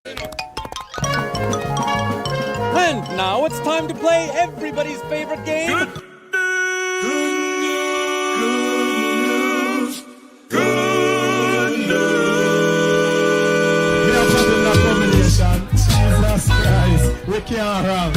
And now it's time to play everybody's favorite game. Good news. Good news. We are talking about combination. Jesus Christ. We can't wrong.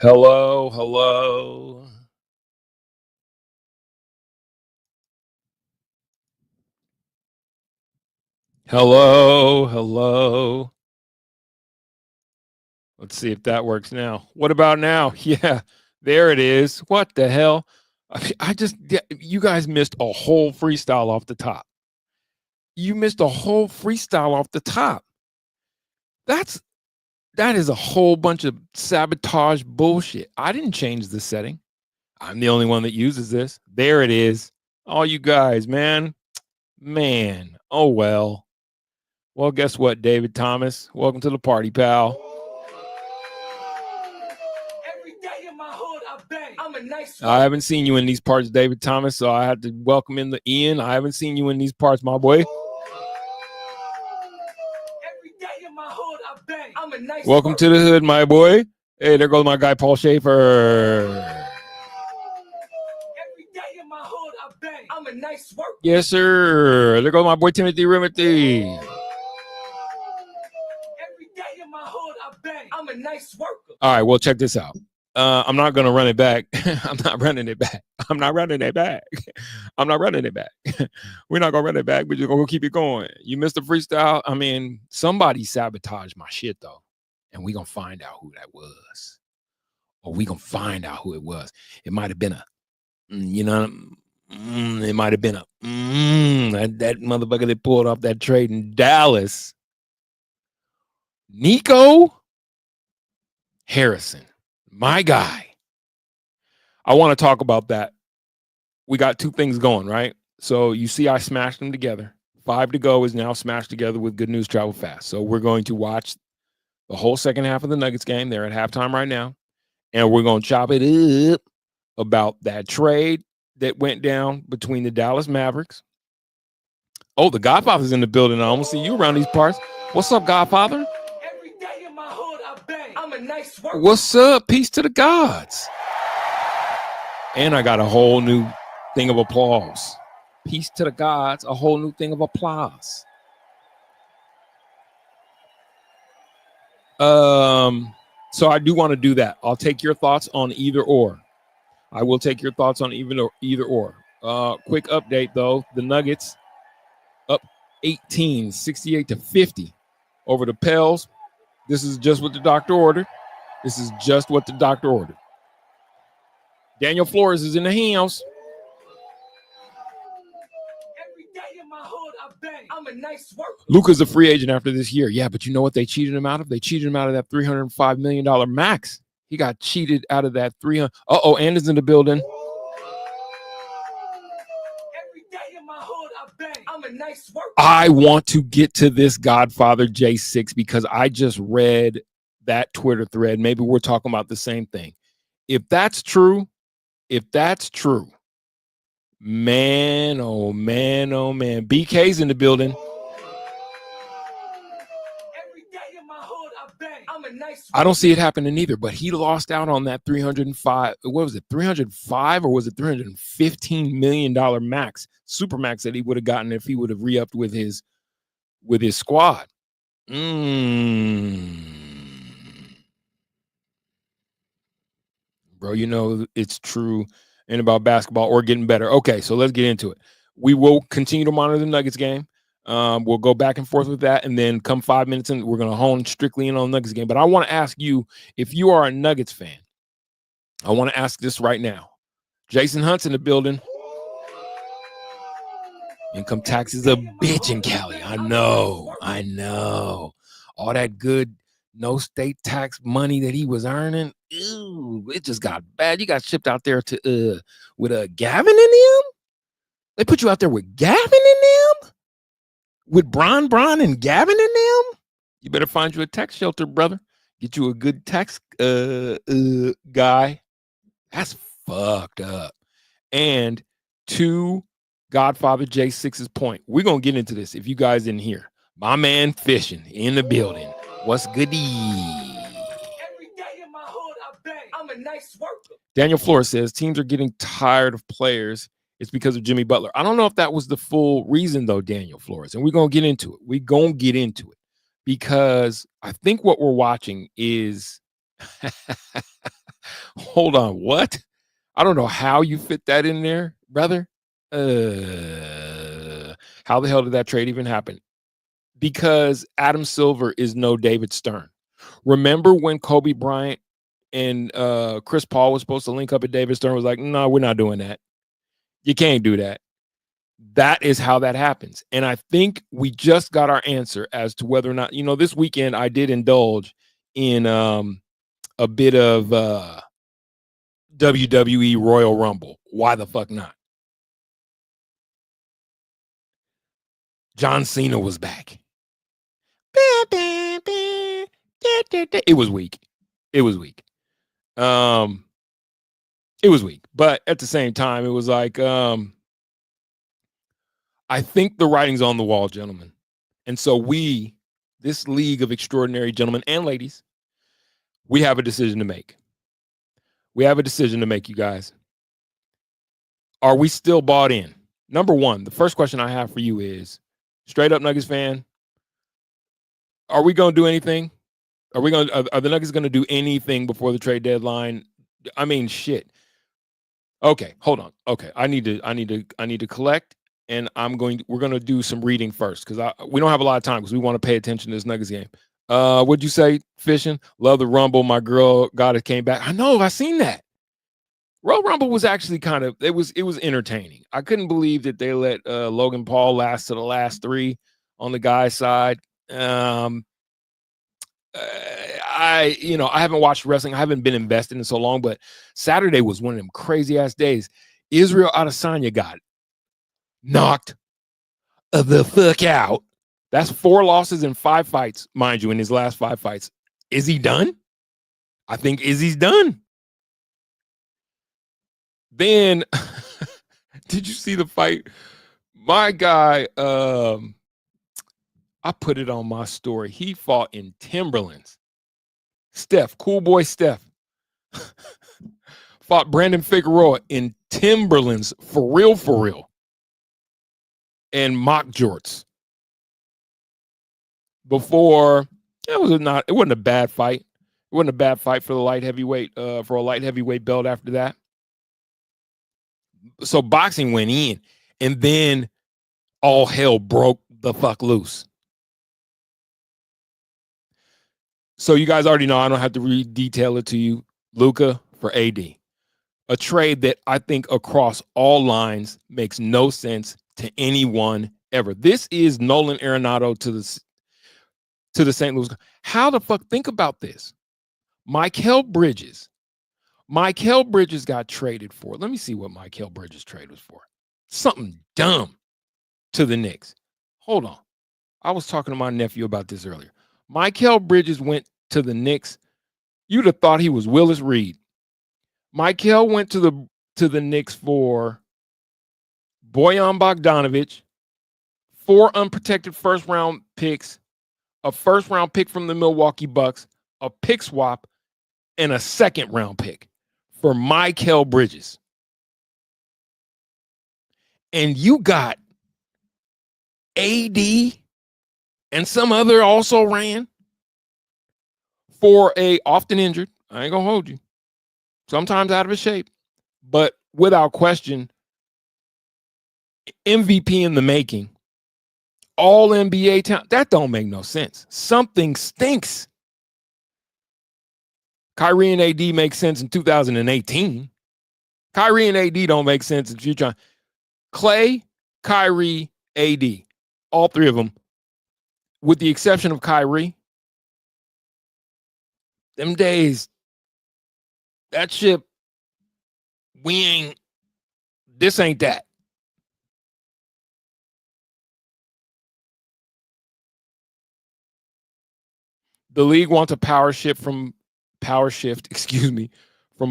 Hello, hello. Hello, hello. Let's see if that works now. What about now? Yeah, there it is. What the hell? You guys missed a whole freestyle off the top. You missed a whole freestyle off the top. That is a whole bunch of sabotage bullshit. I didn't change the setting. I'm the only one that uses this. There it is. All you guys, man. Oh well. Well, guess what, David Thomas? Welcome to the party, pal. Every day in my hood, I bang. I'm a nice. I haven't seen you in these parts, David Thomas, so I had to welcome in the Ian. I haven't seen you in these parts, my boy. Every day in my hood, I bang. I'm a nice. Welcome to the hood, my boy. Hey, there goes my guy, Paul Schaefer. Every day in my hood, I bang. I'm a nice worker. Yes, sir. There goes my boy, Timothy Rimothy. Every day in my hood, I bang. I'm a nice worker. All right, well, check this out. I'm not going to run it back. I'm not running it back. I'm not running it back. I'm not running it back. We're not going to run it back. We're just going to keep it going. You missed the freestyle. I mean, somebody sabotaged my shit, though. And we're going to find out who that was. Or we're going to find out who it was. It might have been a, it might have been a, that motherfucker that pulled off that trade in Dallas. Nico Harrison. My guy. I want to talk about that. We got two things going, right? So you see I smashed them together. 5 to go is now smashed together with Good News Travel Fast. So we're going to watch the whole second half of the Nuggets game. They're at halftime right now. And we're going to chop it up about that trade that went down between the Dallas Mavericks. Oh, the Godfather's in the building. I almost see you around these parts. What's up, Godfather? Every day in my hood, I bang. I'm a nice worker. What's up? Peace to the gods. And I got a whole new thing of applause. Peace to the gods, a whole new thing of applause. So I do want to do that. I'll take your thoughts on either or. I will take your thoughts on either or. Quick update though. The Nuggets up 18, 68-50 over the Pels. This is just what the doctor ordered. This is just what the doctor ordered. Daniel Flores is in the house. Every day in my hood, I bang. I'm a nice worker. Luka's a free agent after this year. Yeah, but you know what they cheated him out of? They cheated him out of that $305 million max. He got cheated out of that 300. Anderson's in the building. Every day in my hood, I bang. I'm a nice worker. I want to get to this Godfather J6 because I just read that Twitter thread. Maybe we're talking about the same thing. If that's true, man, oh man, BK's in the building. Every day in my hood, I bang. I'm a nice worker. I don't see it happening either, but he lost out on that 305. What was it, 305 or was it $315 million max, super max that he would have gotten if he would have re-upped with his squad. Bro, you know it's true and about basketball or getting better. Okay, so let's get into it. We will continue to monitor the Nuggets game. We'll go back and forth with that, and then come 5 minutes in, we're going to hone strictly in on the Nuggets game. But I want to ask you, if you are a Nuggets fan, I want to ask this right now. Jason Hunt's in the building. Income tax is a bitch in Cali. I know. All that good no state tax money that he was earning, ew, it just got bad. You got shipped out there to with Gavin in them. They put you out there with Gavin in them, with Bron and Gavin in them. You better find you a tax shelter, brother. Get you a good tax guy. That's fucked up. And to Godfather J6's point, we're gonna get into this. If you guys didn't hear, my man Fishing in the building. What's goody? Every day in my hood, I bang. I'm a nice worker. Daniel Flores says teams are getting tired of players. It's because of Jimmy Butler. I don't know if that was the full reason, though, Daniel Flores. And we're going to get into it. Because I think what we're watching is hold on, what? I don't know how you fit that in there, brother. How the hell did that trade even happen? Because Adam Silver is no David Stern. Remember when Kobe Bryant and Chris Paul was supposed to link up, and David Stern was like, no, we're not doing that. You can't do that. That is how that happens. And I think we just got our answer as to whether or not, this weekend I did indulge in a bit of WWE Royal Rumble. Why the fuck not? John Cena was back. It was weak. It was weak. But at the same time, it was like, I think the writing's on the wall, gentlemen. And so this league of extraordinary gentlemen and ladies, we have a decision to make. We have a decision to make, you guys. Are we still bought in? Number one, the first question I have for you is, straight up Nuggets fan, are we going to do anything? Are the Nuggets going to do anything before the trade deadline? I mean, shit. Okay, hold on. Okay, I need to collect, and we're going to do some reading first because we don't have a lot of time because we want to pay attention to this Nuggets game. What'd you say, Fishing? Love the Rumble. My girl got it, came back. I know, I seen that. Royal Rumble was actually it was entertaining. I couldn't believe that they let Logan Paul last to the last three on the guy's side. I haven't watched wrestling. I haven't been invested in so long, but Saturday was one of them crazy ass days. Israel Adesanya got knocked the fuck out. That's 4 losses in 5 fights, mind you, in his last 5 fights. Is he done? I think Izzy's done. Then, did you see the fight? My guy, I put it on my story. He fought in Timberlands. Steph, cool boy Steph, fought Brandon Figueroa in Timberlands for real. And mock jorts. Before it wasn't a bad fight. It wasn't a bad fight for the light heavyweight, for a light heavyweight belt after that. So boxing went in, and then all hell broke the fuck loose. So you guys already know, I don't have to re-detail it to you. Luka for AD. A trade that I think across all lines makes no sense to anyone ever. This is Nolan Arenado to the St. Louis. How the fuck, think about this. Mikal Bridges got traded for. Let me see what Mikal Bridges trade was for. Something dumb to the Knicks. Hold on. I was talking to my nephew about this earlier. Mikal Bridges went to the Knicks. You'd have thought he was Willis Reed. Mikal went to the Knicks for Bojan Bogdanovic, 4 unprotected first-round picks, a first-round pick from the Milwaukee Bucks, a pick swap, and a second-round pick for Mikal Bridges. And you got AD and some other also ran for a often injured, I ain't gonna hold you, sometimes out of his shape, but without question, MVP in the making, all NBA talent. That don't make no sense. Something stinks. Kyrie and AD make sense in 2018. Kyrie and AD don't make sense in future. Clay, Kyrie, AD, all three of them, with the exception of Kyrie, them days, that ship, this ain't that. The league wants a power shift, from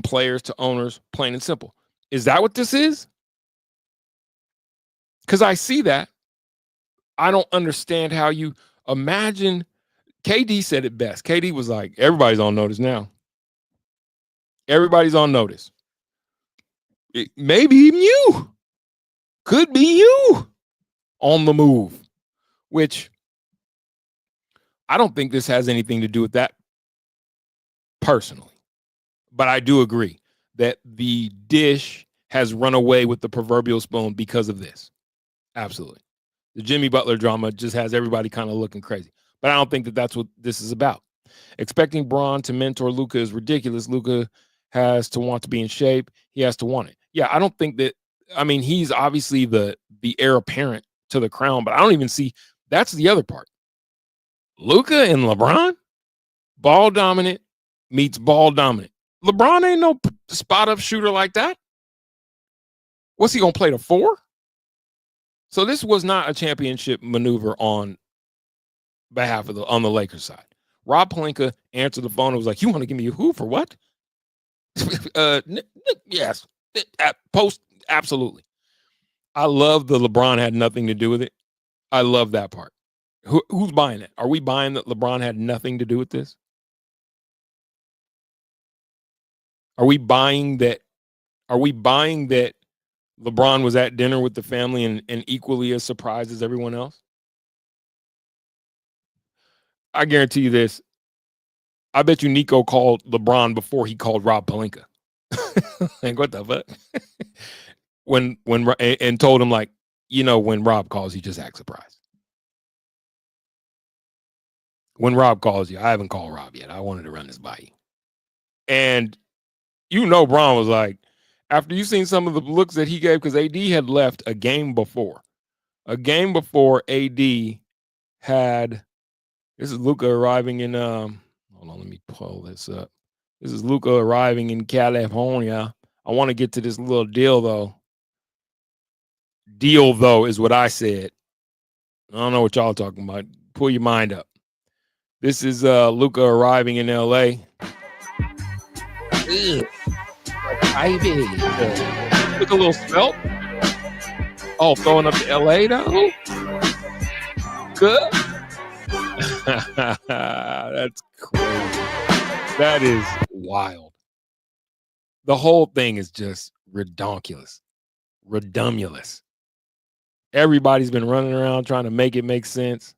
players to owners, plain and simple. Is that what this is? Because I see that. I don't understand how you imagine. KD said it best. KD was like, everybody's on notice now. Everybody's on notice. Maybe even you. Could be you on the move, which I don't think this has anything to do with that personally. But I do agree that the dish has run away with the proverbial spoon because of this. Absolutely. The Jimmy Butler drama just has everybody kind of looking crazy. But I don't think that that's what this is about. Expecting Bron to mentor Luka is ridiculous. Luka has to want to be in shape. He has to want it. Yeah, I don't think that. I mean, he's obviously the heir apparent to the crown, but I don't even see. That's the other part. Luka and LeBron, ball dominant meets ball dominant. LeBron ain't no spot up shooter like that. What's he gonna play, the 4? So this was not a championship maneuver on behalf of on the Lakers side. Rob Pelinka answered the phone and was like, "You want to give me a who for what?" Yes, absolutely. I love the LeBron had nothing to do with it. I love that part. Who's buying it? Are we buying that LeBron had nothing to do with this? Are we buying that? Are we buying that LeBron was at dinner with the family and equally as surprised as everyone else? I guarantee you this. I bet you Nico called LeBron before he called Rob Pelinka. Like, what the fuck? And told him, like, when Rob calls, he just act surprised. When Rob calls you, I haven't called Rob yet. I wanted to run this by you. And Bron was like, after you seen some of the looks that he gave, because AD had left a game before. A game before AD had, this is Luka arriving in, hold on, let me pull this up. This is Luka arriving in California. I want to get to this little deal, though. Deal, though, is what I said. I don't know what y'all talking about. Pull your mind up. This is Luka arriving in LA. Ivy. Look a little svelte. Oh, throwing up to LA, though? Good. That's crazy. That is wild. The whole thing is just redonkulous. Redumulous. Everybody's been running around trying to make it make sense.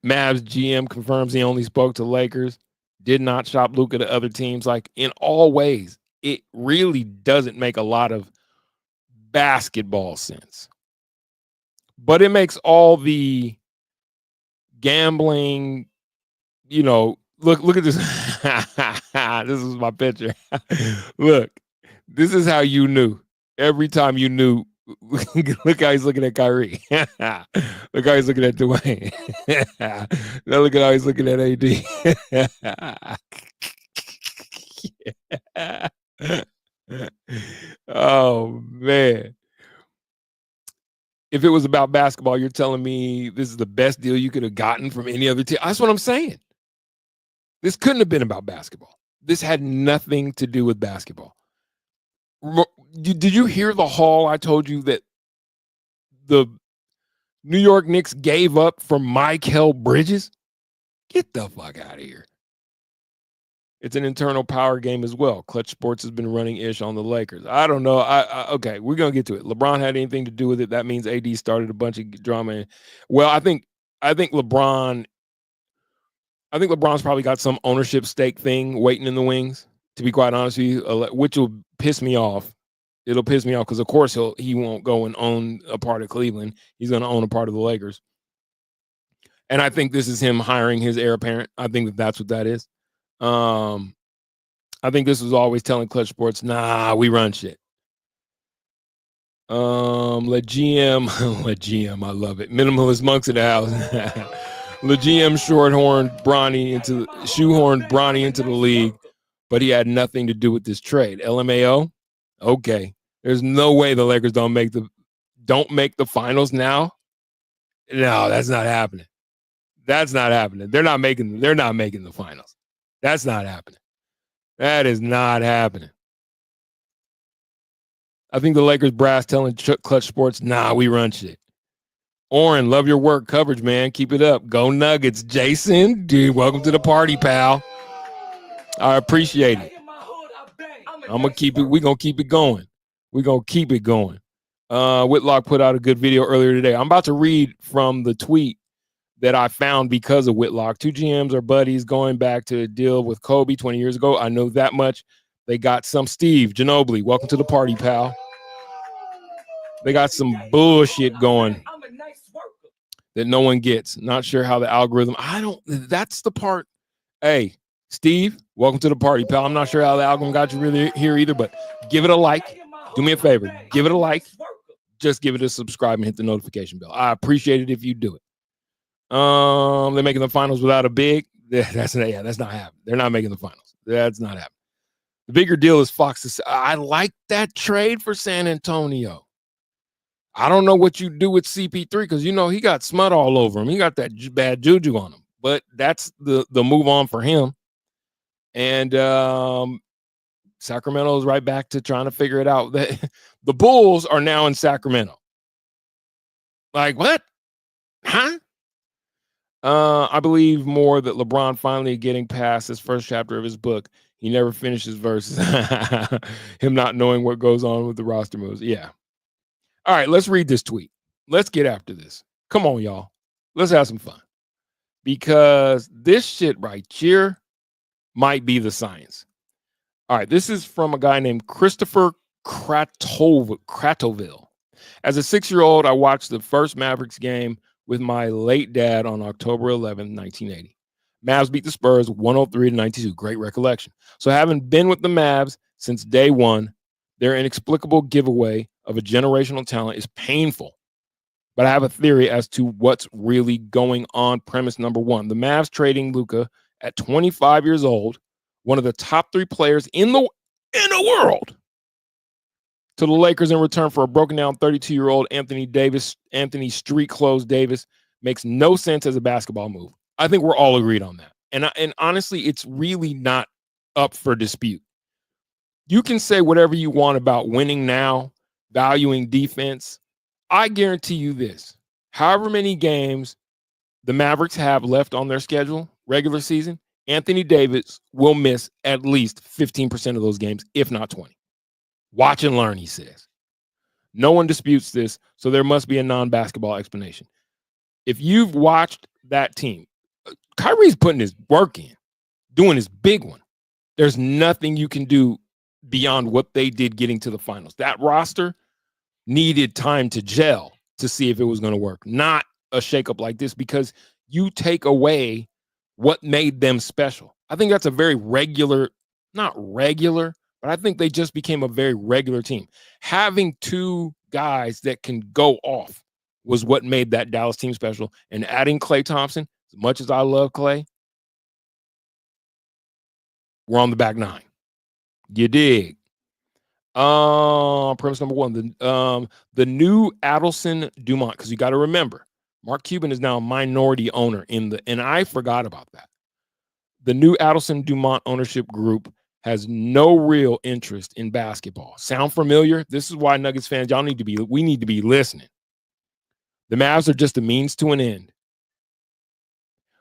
Mavs GM confirms he only spoke to Lakers, did not shop Luka to other teams. Like, in all ways, it really doesn't make a lot of basketball sense. But it makes all the gambling, look at this. This is my picture. Look, this is how you knew. Every time you knew, look how he's looking at Kyrie. Look how he's looking at Dwayne. Now look at how he's looking at AD. Oh, man. If it was about basketball, you're telling me this is the best deal you could have gotten from any other team. That's what I'm saying. This couldn't have been about basketball. This had nothing to do with basketball. Did you hear the haul I told you that the New York Knicks gave up for Mikal Bridges? Get the fuck out of here. It's an internal power game as well. Clutch Sports has been running ish on the Lakers. I don't know. Okay, we're going to get to it. LeBron had anything to do with it. That means AD started a bunch of drama. Well, I think LeBron's probably got some ownership stake thing waiting in the wings, to be quite honest with you, which will piss me off. It'll piss me off because, of course, he won't go and own a part of Cleveland. He's going to own a part of the Lakers. And I think this is him hiring his heir apparent. I think that's what that is. I think this was always telling Clutch Sports, nah, we run shit. Let GM, I love it. Minimalist monks in the house. Let GM shoehorned Bronny into the league, but he had nothing to do with this trade. LMAO, okay. There's no way the Lakers don't make the finals now. No, that's not happening. That's not happening. They're not making the finals. That's not happening. That is not happening. I think the Lakers brass telling Clutch Sports, nah, we run shit. Oren, love your work coverage, man. Keep it up. Go Nuggets. Jason, dude, welcome to the party, pal. I appreciate it. I'm going to keep it. We're going to keep it going. We're going to keep it going. Whitlock put out a good video earlier today. I'm about to read from the tweet that I found because of Whitlock. Two GMs are buddies going back to a deal with Kobe 20 years ago. I know that much. They got some Steve Ginobili. Welcome to the party, pal. They got some bullshit going that no one gets. Not sure how the algorithm. That's the part. Hey, Steve, welcome to the party, pal. I'm not sure how the algorithm got you really here either, but give it a like. Do me a favor. Give it a like. Just give it a subscribe and hit the notification bell. I appreciate it if you do it. They're making the finals without a big. That's not happening. They're not making the finals. That's not happening. The bigger deal is Fox. I like that trade for San Antonio. I don't know what you do with CP3 because he got smut all over him. He got that bad juju on him. But that's the move on for him. And Sacramento's right back to trying to figure it out. The Bulls are now in Sacramento. Like what? Huh? I believe more that LeBron finally getting past his first chapter of his book. He never finishes verses. Him not knowing what goes on with the roster moves. Yeah. All right, let's read this tweet. Let's get after this. Come on, y'all. Let's have some fun. Because this shit right here might be the science. All right, this is from a guy named Christopher Kratoville. As a 6-year-old, I watched the first Mavericks game with my late dad on October 11, 1980. Mavs beat the Spurs 103-92. Great recollection. So having been with the Mavs since day one, their inexplicable giveaway of a generational talent is painful. But I have a theory as to what's really going on. Premise number one, the Mavs trading Luka at 25 years old, one of the top 3 players in the world, to the Lakers in return for a broken down 32-year-old Anthony Street Clothes Davis makes no sense as a basketball move. I think we're all agreed on that. And honestly, it's really not up for dispute. You can say whatever you want about winning now, valuing defense. I guarantee you this. however many games the Mavericks have left on their schedule, regular season, Anthony Davis will miss at least 15% of those games, if not 20. Watch and learn, he says. No one disputes this, so there must be a non-basketball explanation. If you've watched that team, Kyrie's putting his work in, doing his big one. There's nothing you can do beyond what they did getting to the finals. That roster needed time to gel to see if it was going to work, not a shakeup like this, because you take away what made them special. I think that's a very regular, not regular, but I think they just became a very regular team. Having two guys that can go off was what made that Dallas team special. And adding Klay Thompson, as much as I love Klay, we're on the back nine. You dig? Premise number one, the new Adelson Dumont, because you got to remember, Mark Cuban is now a minority owner and I forgot about that. The new Adelson Dumont ownership group has no real interest in basketball. Sound familiar? This is why Nuggets fans, we need to be listening. The Mavs are just a means to an end,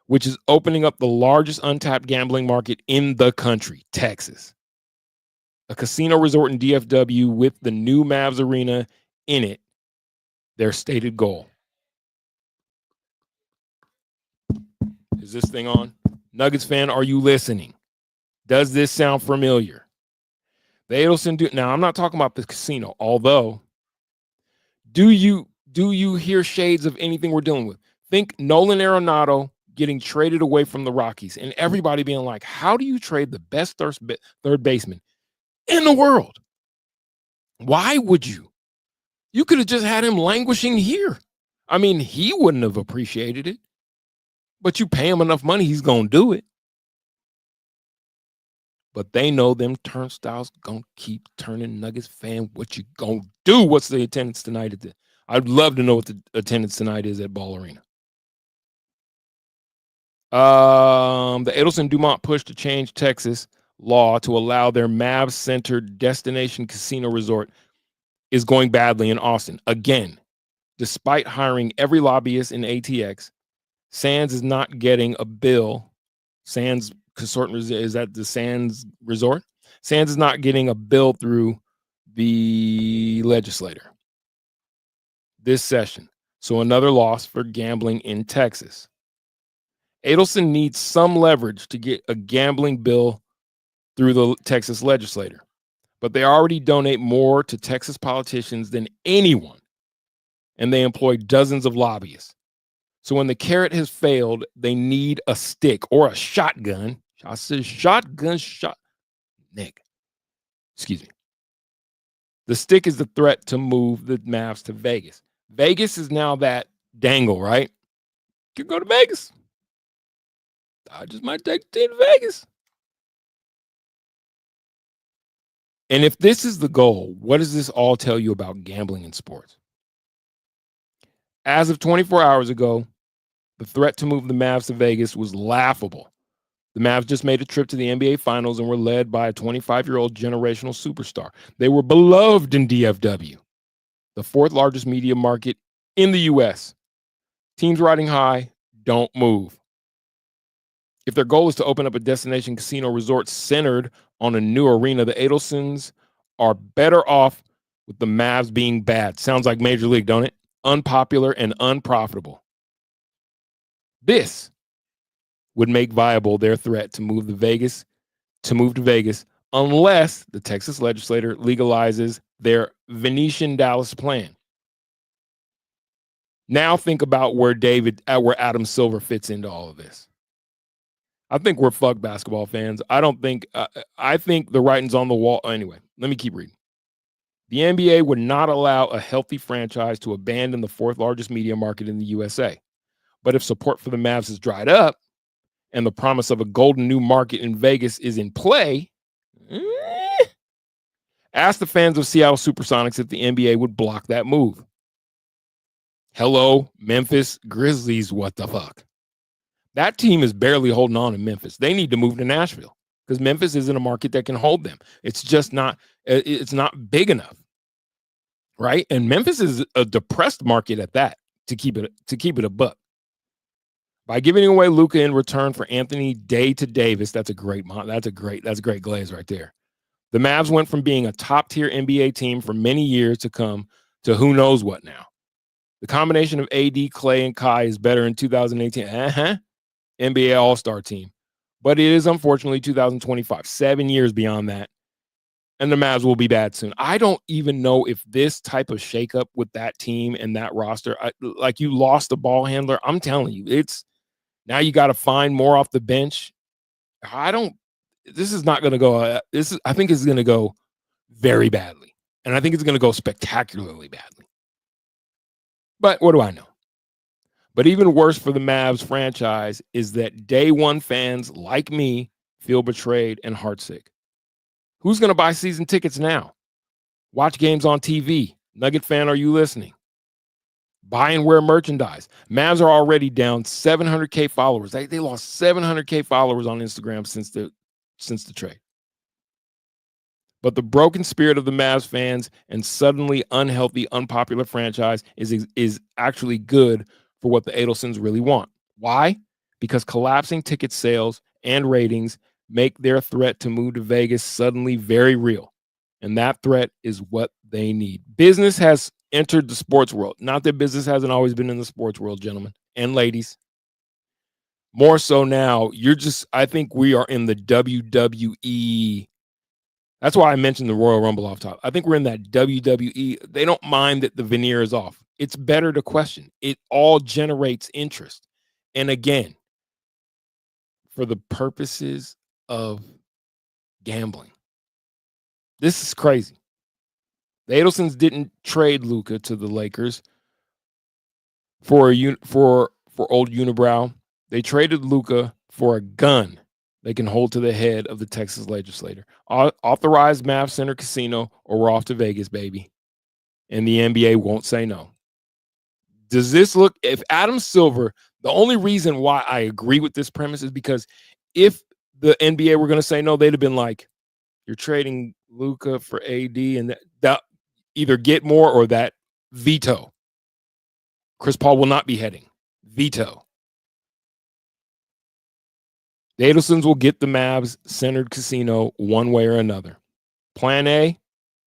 which is opening up the largest untapped gambling market in the country, Texas. A casino resort in DFW with the new Mavs arena in it, their stated goal. Is this thing on? Nuggets fan, are you listening? Does this sound familiar? The Adelson now, I'm not talking about the casino, although do you hear shades of anything we're dealing with? Think Nolan Arenado getting traded away from the Rockies and everybody being like, how do you trade the best third baseman in the world? Why would you? You could have just had him languishing here. I mean, he wouldn't have appreciated it, but you pay him enough money, he's going to do it. But they know them turnstiles going to keep turning. Nuggets fan, what you going to do? What's the attendance tonight? I'd love to know what the attendance tonight is at Ball Arena. The Adelson Dumont push to change Texas law to allow their Mavs-centered destination casino resort is going badly in Austin. Again, despite hiring every lobbyist in ATX, Sands is not getting a bill. Sands Consortium, is that the Sands Resort? Sands is not getting a bill through the legislator this session. So another loss for gambling in Texas. Adelson needs some leverage to get a gambling bill through the Texas legislator, but they already donate more to Texas politicians than anyone, and they employ dozens of lobbyists. So when the carrot has failed, they need a stick or a shotgun. I said shotgun. Nick. Excuse me. The stick is the threat to move the Mavs to Vegas. Vegas is now that dangle, right? You can go to Vegas. I just might take the team to Vegas. And if this is the goal, what does this all tell you about gambling in sports? As of 24 hours ago, the threat to move the Mavs to Vegas was laughable. The Mavs just made a trip to the NBA Finals and were led by a 25-year-old generational superstar. They were beloved in DFW, the fourth largest media market in the U.S. Teams riding high don't move. If their goal is to open up a destination casino resort centered on a new arena, the Adelsons are better off with the Mavs being bad. Sounds like Major League, don't it? Unpopular and unprofitable. This would make viable their threat to move to Vegas, unless the Texas legislature legalizes their Venetian Dallas plan. Now think about where Adam Silver fits into all of this. I think we're fucked basketball fans. I think the writing's on the wall. Anyway, let me keep reading. The NBA would not allow a healthy franchise to abandon the fourth largest media market in the USA. But if support for the Mavs has dried up and the promise of a golden new market in Vegas is in play, ask the fans of Seattle Supersonics if the NBA would block that move. Hello, Memphis Grizzlies, what the fuck? That team is barely holding on in Memphis. They need to move to Nashville because Memphis isn't a market that can hold them. It's just not, it's not big enough, right? And Memphis is a depressed market at that. to keep it a buck. By giving away Luka in return for Anthony Davis, that's a great glaze right there. The Mavs went from being a top-tier NBA team for many years to come to who knows what now. The combination of AD, Clay, and Kai is better in 2018. NBA All-Star team. But it is unfortunately 2025, 7 years beyond that. And the Mavs will be bad soon. I don't even know if this type of shakeup with that team and that roster, like you lost the ball handler. I'm telling you, it's now you got to find more off the bench. This is not going to go. I think it's going to go very badly. And I think it's going to go spectacularly badly. But what do I know? But even worse for the Mavs franchise is that day one fans like me feel betrayed and heartsick. Who's going to buy season tickets now? Watch games on TV. Nugget fan, are you listening? Buy and wear merchandise. Mavs are already down 700K followers. They lost 700K followers on Instagram since the trade. But the broken spirit of the Mavs fans and suddenly unhealthy, unpopular franchise is actually good for what the Adelsons really want. Why? Because collapsing ticket sales and ratings make their threat to move to Vegas suddenly very real. And that threat is what they need. Business has entered the sports world. Not that business hasn't always been in the sports world, gentlemen and ladies. More so now, I think we are in the WWE. That's why I mentioned the Royal Rumble off top. I think we're in that WWE. They don't mind that the veneer is off. It's better to question. It all generates interest. And again, for the purposes of gambling. This is crazy. The Adelsons didn't trade Luka to the Lakers for old unibrow. They traded Luka for a gun they can hold to the head of the Texas legislator. Authorized Mavs Center Casino, or we're off to Vegas, baby. And the NBA won't say no. Does this look, if Adam Silver, the only reason why I agree with this premise is because if the NBA were going to say no, they'd have been like, you're trading Luka for AD and that either get more or that veto. Chris Paul will not be heading. Veto. The Adelsons will get the Mavs centered casino one way or another. Plan A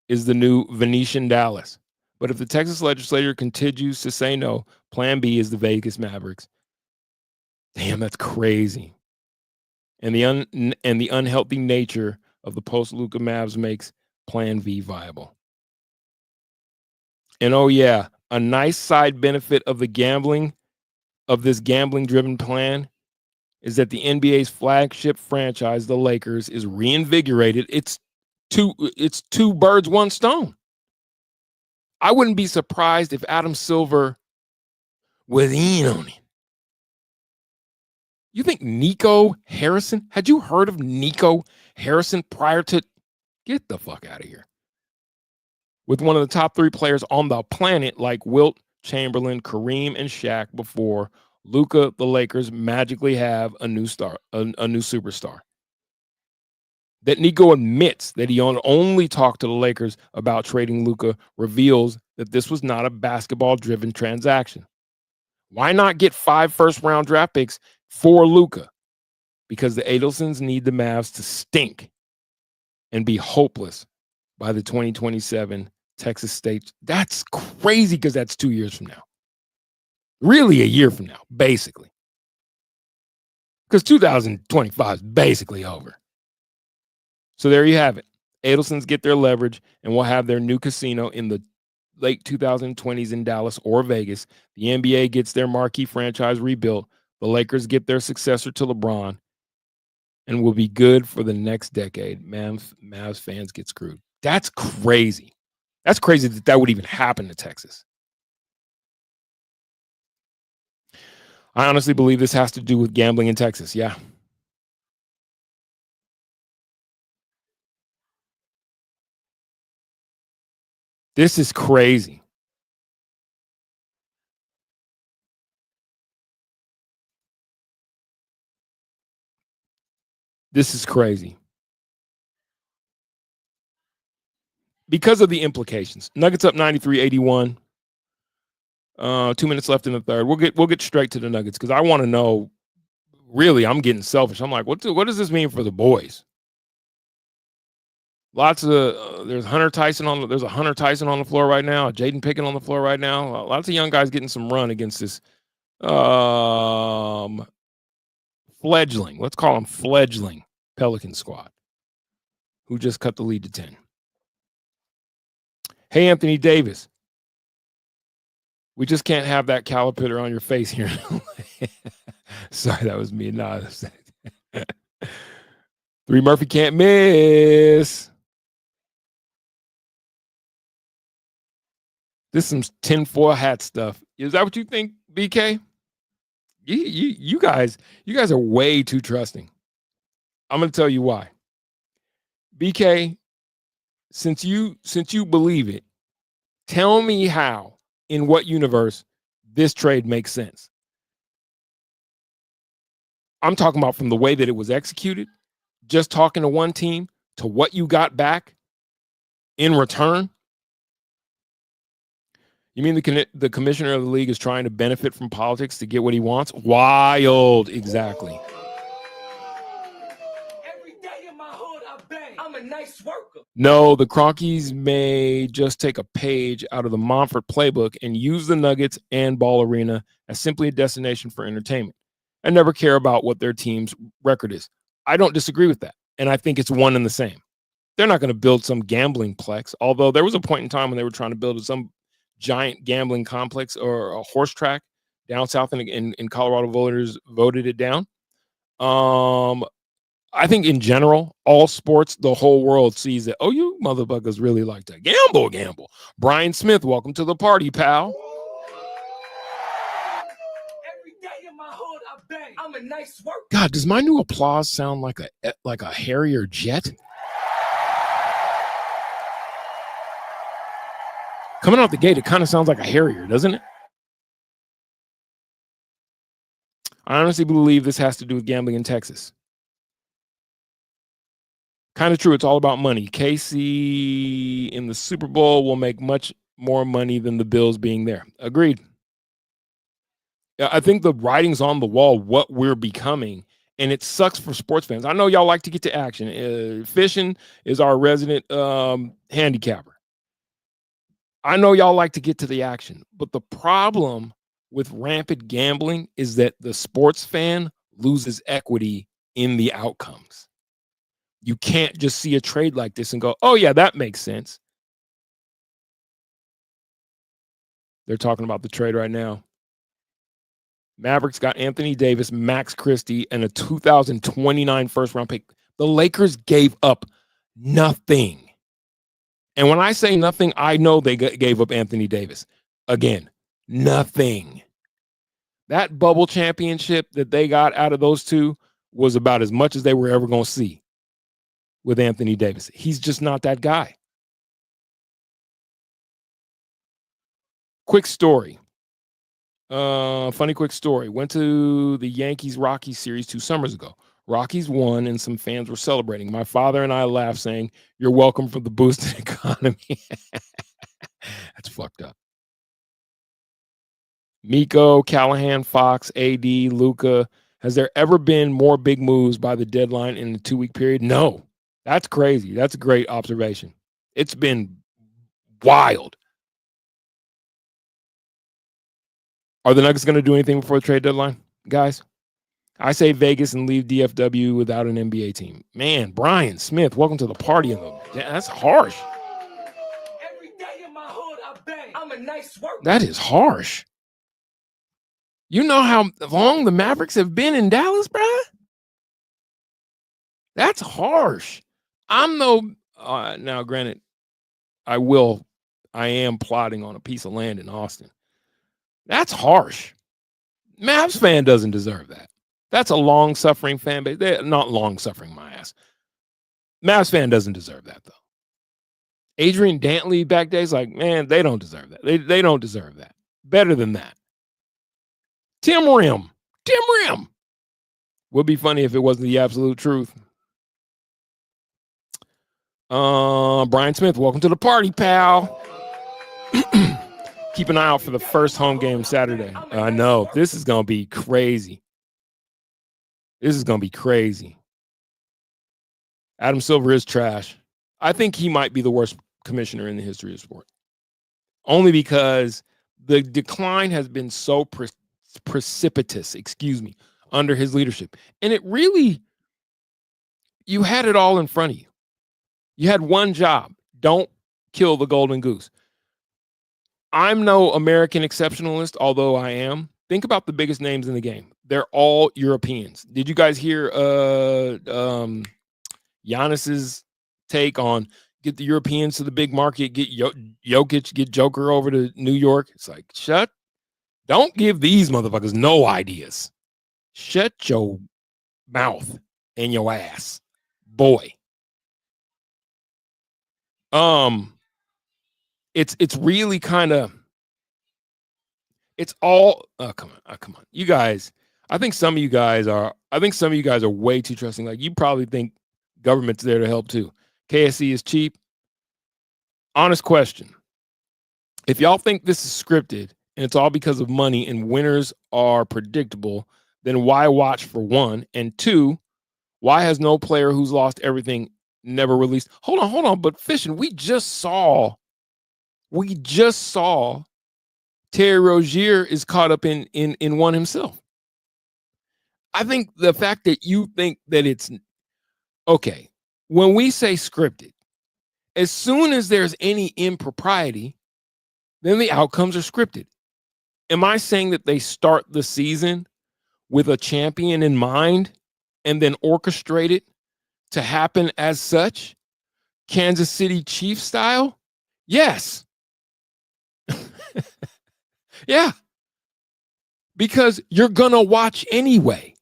is the new Venetian Dallas. But if the Texas legislature continues to say no, Plan B is the Vegas Mavericks. Damn, that's crazy. And the unhealthy nature of the post-Luka Mavs makes Plan V viable. And oh yeah, a nice side benefit of this gambling-driven plan is that the NBA's flagship franchise, the Lakers, is reinvigorated. It's two birds, one stone. I wouldn't be surprised if Adam Silver was in on it. You think Nico Harrison? Had you heard of Nico Harrison prior to? Get the fuck out of here. With one of the top 3 players on the planet like Wilt Chamberlain, Kareem, and Shaq before Luka, the Lakers magically have a new superstar. That Nico admits that he only talked to the Lakers about trading Luka reveals that this was not a basketball-driven transaction. Why not get 5 first-round draft picks for Luka? Because the Adelsons need the Mavs to stink and be hopeless by the 2027 Texas State. That's crazy because that's 2 years from now. Really a year from now, basically. Because 2025 is basically over. So there you have it. Adelsons get their leverage and will have their new casino in the late 2020s in Dallas or Vegas. The NBA gets their marquee franchise rebuilt. The Lakers get their successor to LeBron and will be good for the next decade. Mavs fans get screwed. That's crazy. That's crazy that would even happen to Texas. I honestly believe this has to do with gambling in Texas. Yeah. This is crazy. This is crazy. Because of the implications. Nuggets up 93-81. 2 minutes left in the third. We'll get straight to the Nuggets because I want to know. Really, I'm getting selfish. I'm like, what does this mean for the boys? Lots of there's a Hunter Tyson on the floor right now. Jaden Pickett on the floor right now. Lots of young guys getting some run against this fledgling. Let's call them fledgling Pelican squad, who just cut the lead to 10. Hey, Anthony Davis. We just can't have that caliper on your face here. Sorry, that was me. No, Three Murphy can't miss. This is some tinfoil hat stuff. Is that what you think, BK? You guys are way too trusting. I'm going to tell you why. BK, since you believe it, tell me how, in what universe, this trade makes sense. I'm talking about from the way that it was executed, just talking to one team, to what you got back in return. You mean the commissioner of the league is trying to benefit from politics to get what he wants? Wild, exactly. Every day in my hood, I bang. I'm a nice worker. No, the Cronkies may just take a page out of the Monfort playbook and use the Nuggets and Ball Arena as simply a destination for entertainment and never care about what their team's record is. I don't disagree with that, and I think it's one and the same. They're not going to build some gambling plex, although there was a point in time when they were trying to build some giant gambling complex or a horse track down south in Colorado. Voters voted it down. I think in general, all sports, the whole world sees that, oh, you motherfuckers really like to gamble. Brian Smith, welcome to the party, pal. Every day in my hood, I bang. I'm a nice worker. God, does my new applause sound like a Harrier jet? Coming out the gate, it kind of sounds like a Harrier, doesn't it? I honestly believe this has to do with gambling in Texas. Kind of true. It's all about money. KC in the Super Bowl will make much more money than the Bills being there. Agreed. Yeah, I think the writing's on the wall, what we're becoming, and it sucks for sports fans. I know y'all like to get to action. Fishing is our resident handicapper. I know y'all like to get to the action, but the problem with rampant gambling is that the sports fan loses equity in the outcomes. You can't just see a trade like this and go, oh, yeah, that makes sense. They're talking about the trade right now. Mavericks got Anthony Davis, Max Christie, and a 2029 first-round pick. The Lakers gave up nothing. And when I say nothing, I know they gave up Anthony Davis. Again, nothing. That bubble championship that they got out of those two was about as much as they were ever going to see with Anthony Davis. He's just not that guy. Quick story. Funny quick story. Went to the Yankees-Rockies series 2 summers ago. Rockies won, and some fans were celebrating. My father and I laughed, saying, "You're welcome for the boosted economy." That's fucked up. Miko, Callahan, Fox, AD, Luka. Has there ever been more big moves by the deadline in a 2-week period? No. That's crazy. That's a great observation. It's been wild. Are the Nuggets going to do anything before the trade deadline, guys? I say Vegas and leave DFW without an NBA team. Man, Brian Smith, welcome to the party. That's harsh. Every day in my hood, I bang. I'm a nice worker. That is harsh. You know how long the Mavericks have been in Dallas, bruh? That's harsh. I'm no now, granted, I am plotting on a piece of land in Austin. That's harsh. Mavs fan doesn't deserve that. That's a long-suffering fan base. They're not long-suffering, my ass. Mavs fan doesn't deserve that, though. Adrian Dantley back days, like, man, they don't deserve that. They don't deserve that. Better than that. Tim Rim. Would be funny if it wasn't the absolute truth. Brian Smith, welcome to the party, pal. Keep an eye out for the first home game Saturday. I know. This is going to be crazy. This is going to be crazy. Adam Silver is trash. I think he might be the worst commissioner in the history of sport. Only because the decline has been so precipitous, under his leadership. And it really, you had it all in front of you. You had one job. Don't kill the golden goose. I'm no American exceptionalist, although I am. Think about the biggest names in the game. They're all Europeans. Did you guys hear Giannis's take on get the Europeans to the big market, get Jokic, get Joker over to New York? It's like, don't give these motherfuckers no ideas. Shut your mouth and your ass, boy. It's really kind of, it's all, come on. You guys, I think some of you guys are way too trusting. Like, you probably think government's there to help too. KSC is cheap. Honest question. If y'all think this is scripted and it's all because of money and winners are predictable, then why watch, for one? And two, why has no player who's lost everything never released? Hold on. But Fishing, we just saw Terry Rozier is caught up in one himself. I think the fact that you think that it's okay, when we say scripted, as soon as there's any impropriety, then the outcomes are scripted. Am I saying that they start the season with a champion in mind and then orchestrate it to happen as such, Kansas City Chiefs style? Yes. Yeah. Because you're going to watch anyway.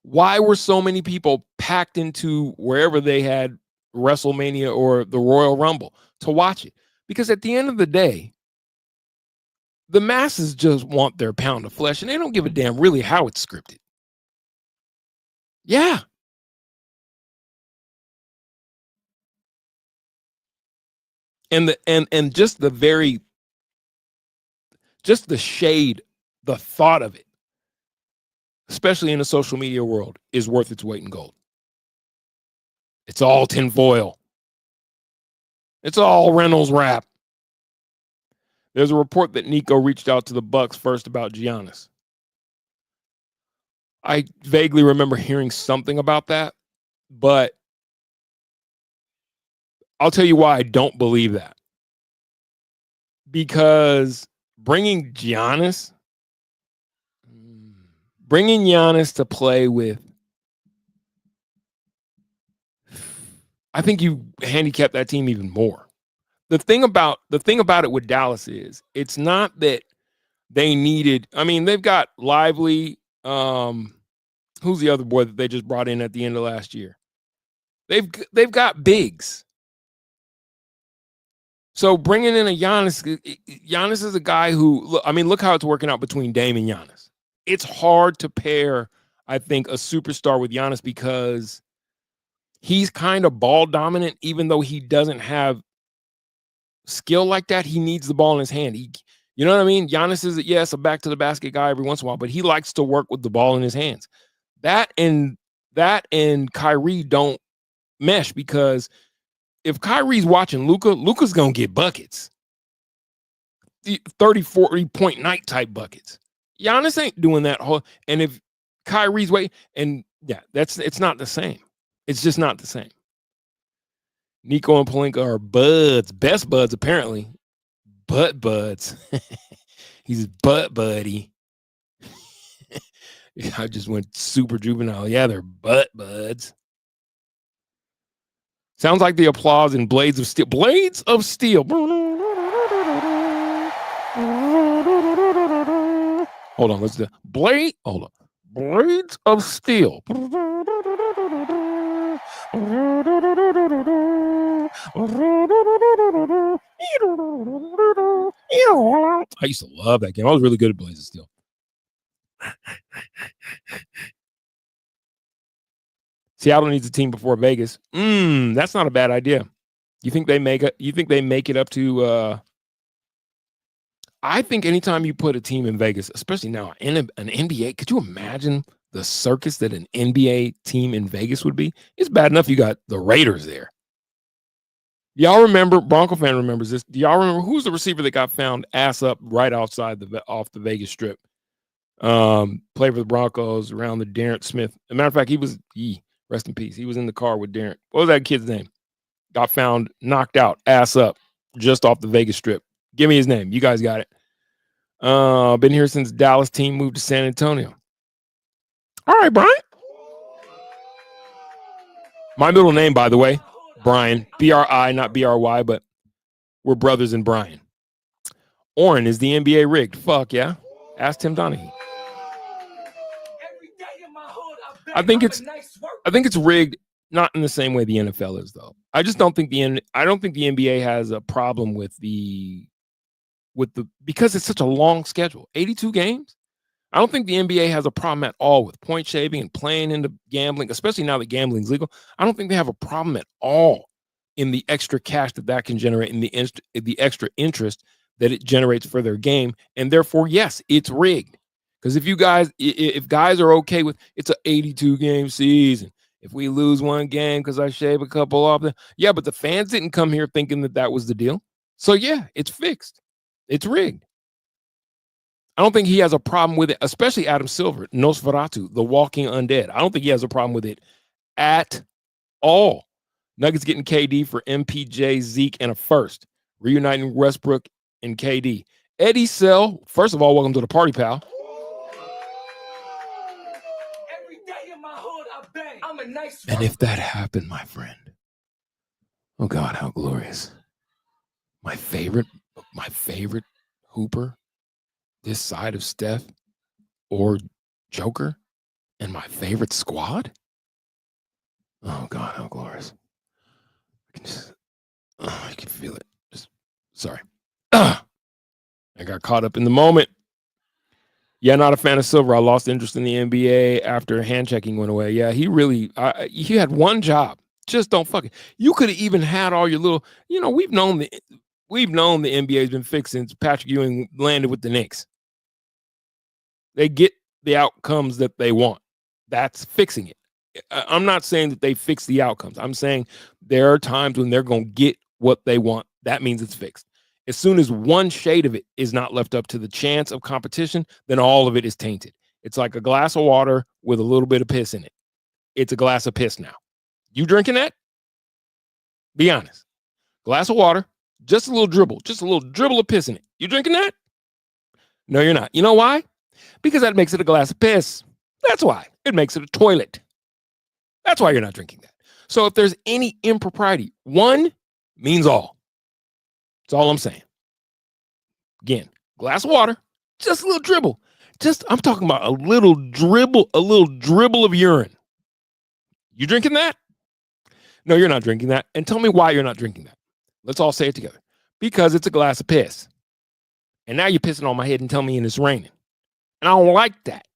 Why were so many people packed into wherever they had WrestleMania or the Royal Rumble to watch it? Because at the end of the day, the masses just want their pound of flesh, and they don't give a damn really how it's scripted. Yeah. And just the shade, the thought of it, especially in the social media world, is worth its weight in gold. It's all tinfoil. It's all Reynolds wrap. There's a report that Nico reached out to the Bucks first about Giannis. I vaguely remember hearing something about that, but I'll tell you why I don't believe that. Because bringing Giannis to play with, I think you handicap that team even more. The thing about it with Dallas is, it's not that they needed, I mean, they've got Lively, who's the other boy that they just brought in at the end of last year? They've got bigs. So bringing in a Giannis is a guy who, look how it's working out between Dame and Giannis. It's hard to pair, I think, a superstar with Giannis because he's kind of ball dominant, even though he doesn't have skill like that. He needs the ball in his hand. You know what I mean? Giannis is, yes, a back to the basket guy every once in a while, but he likes to work with the ball in his hands. That and Kyrie don't mesh, because if Kyrie's watching Luka, Luka's going to get buckets. 30, 40 point night type buckets. Giannis ain't doing that whole, and if Kyrie's way, and yeah, it's not the same. It's just not the same. Nico and Pelinka are buds, best buds apparently. Butt buds. He's butt buddy. I just went super juvenile. Yeah, they're butt buds. Sounds like the applause in Blades of Steel. Blades of Steel. Hold on, let's do Blade. Hold on. Blades of Steel. I used to love that game. I was really good at Blades of Steel. Seattle needs a team before Vegas. That's not a bad idea. You think they make it up to I think anytime you put a team in Vegas, especially now in an NBA, could you imagine the circus that an NBA team in Vegas would be? It's bad enough you got the Raiders there. Y'all remember, Bronco fan remembers this. Do y'all remember who's the receiver that got found ass up right outside off the Vegas Strip? Played for the Broncos around the DeAaron Smith. As a matter of fact, rest in peace. He was in the car with DeAaron. What was that kid's name? Got found knocked out, ass up, just off the Vegas Strip. Give me his name. You guys got it. Been here since Dallas team moved to San Antonio. All right, Brian. My middle name, by the way, Brian. B-R-I, not B-R-Y, but we're brothers in Brian. Oren, is the NBA rigged? Fuck yeah. Ask Tim Donaghy. I think it's rigged, not in the same way the NFL is, though. I don't think the NBA has a problem with the because it's such a long schedule, 82 games. I don't think the NBA has a problem at all with point shaving and playing into gambling, especially now that gambling's legal. I don't think they have a problem at all in the extra cash that can generate and the extra interest that it generates for their game. And therefore, yes, it's rigged. Because if guys are okay with it's an 82 game season, if we lose one game because I shave a couple off, yeah, but the fans didn't come here thinking that was the deal. So yeah, it's fixed. It's rigged. I don't think he has a problem with it, especially Adam Silver, Nosferatu, the walking undead. I don't think he has a problem with it at all. Nuggets getting KD for MPJ, Zeke, and a first. Reuniting Westbrook and KD. Eddie Sell, first of all, welcome to the party, pal. Every day in my hood, I bang. I'm a nice And if that happened, my friend, oh God, how glorious. My favorite hooper this side of Steph or Joker and my favorite squad. Oh God, how glorious. I can feel it. Sorry. I got caught up in the moment. Yeah, not a fan of Silver. I lost interest in the NBA after hand checking went away. Yeah, he had one job. Just don't fuck it. You could have even had all your little, we've known the NBA's been fixed since Patrick Ewing landed with the Knicks. They get the outcomes that they want. That's fixing it. I'm not saying that they fix the outcomes. I'm saying there are times when they're going to get what they want. That means it's fixed. As soon as one shade of it is not left up to the chance of competition, then all of it is tainted. It's like a glass of water with a little bit of piss in it. It's a glass of piss now. You drinking that? Be honest. Glass of water, just a little dribble of piss in it. You drinking that? No, you're not. You know why? Because that makes it a glass of piss. That's why. It makes it a toilet. That's why you're not drinking that. So if there's any impropriety, one means all. That's all I'm saying. Again, glass of water, just a little dribble. I'm talking about a little dribble of urine. You drinking that? No, you're not drinking that. And tell me why you're not drinking that. Let's all say it together. Because it's a glass of piss. And now you're pissing on my head and telling me it's raining. And I don't like that.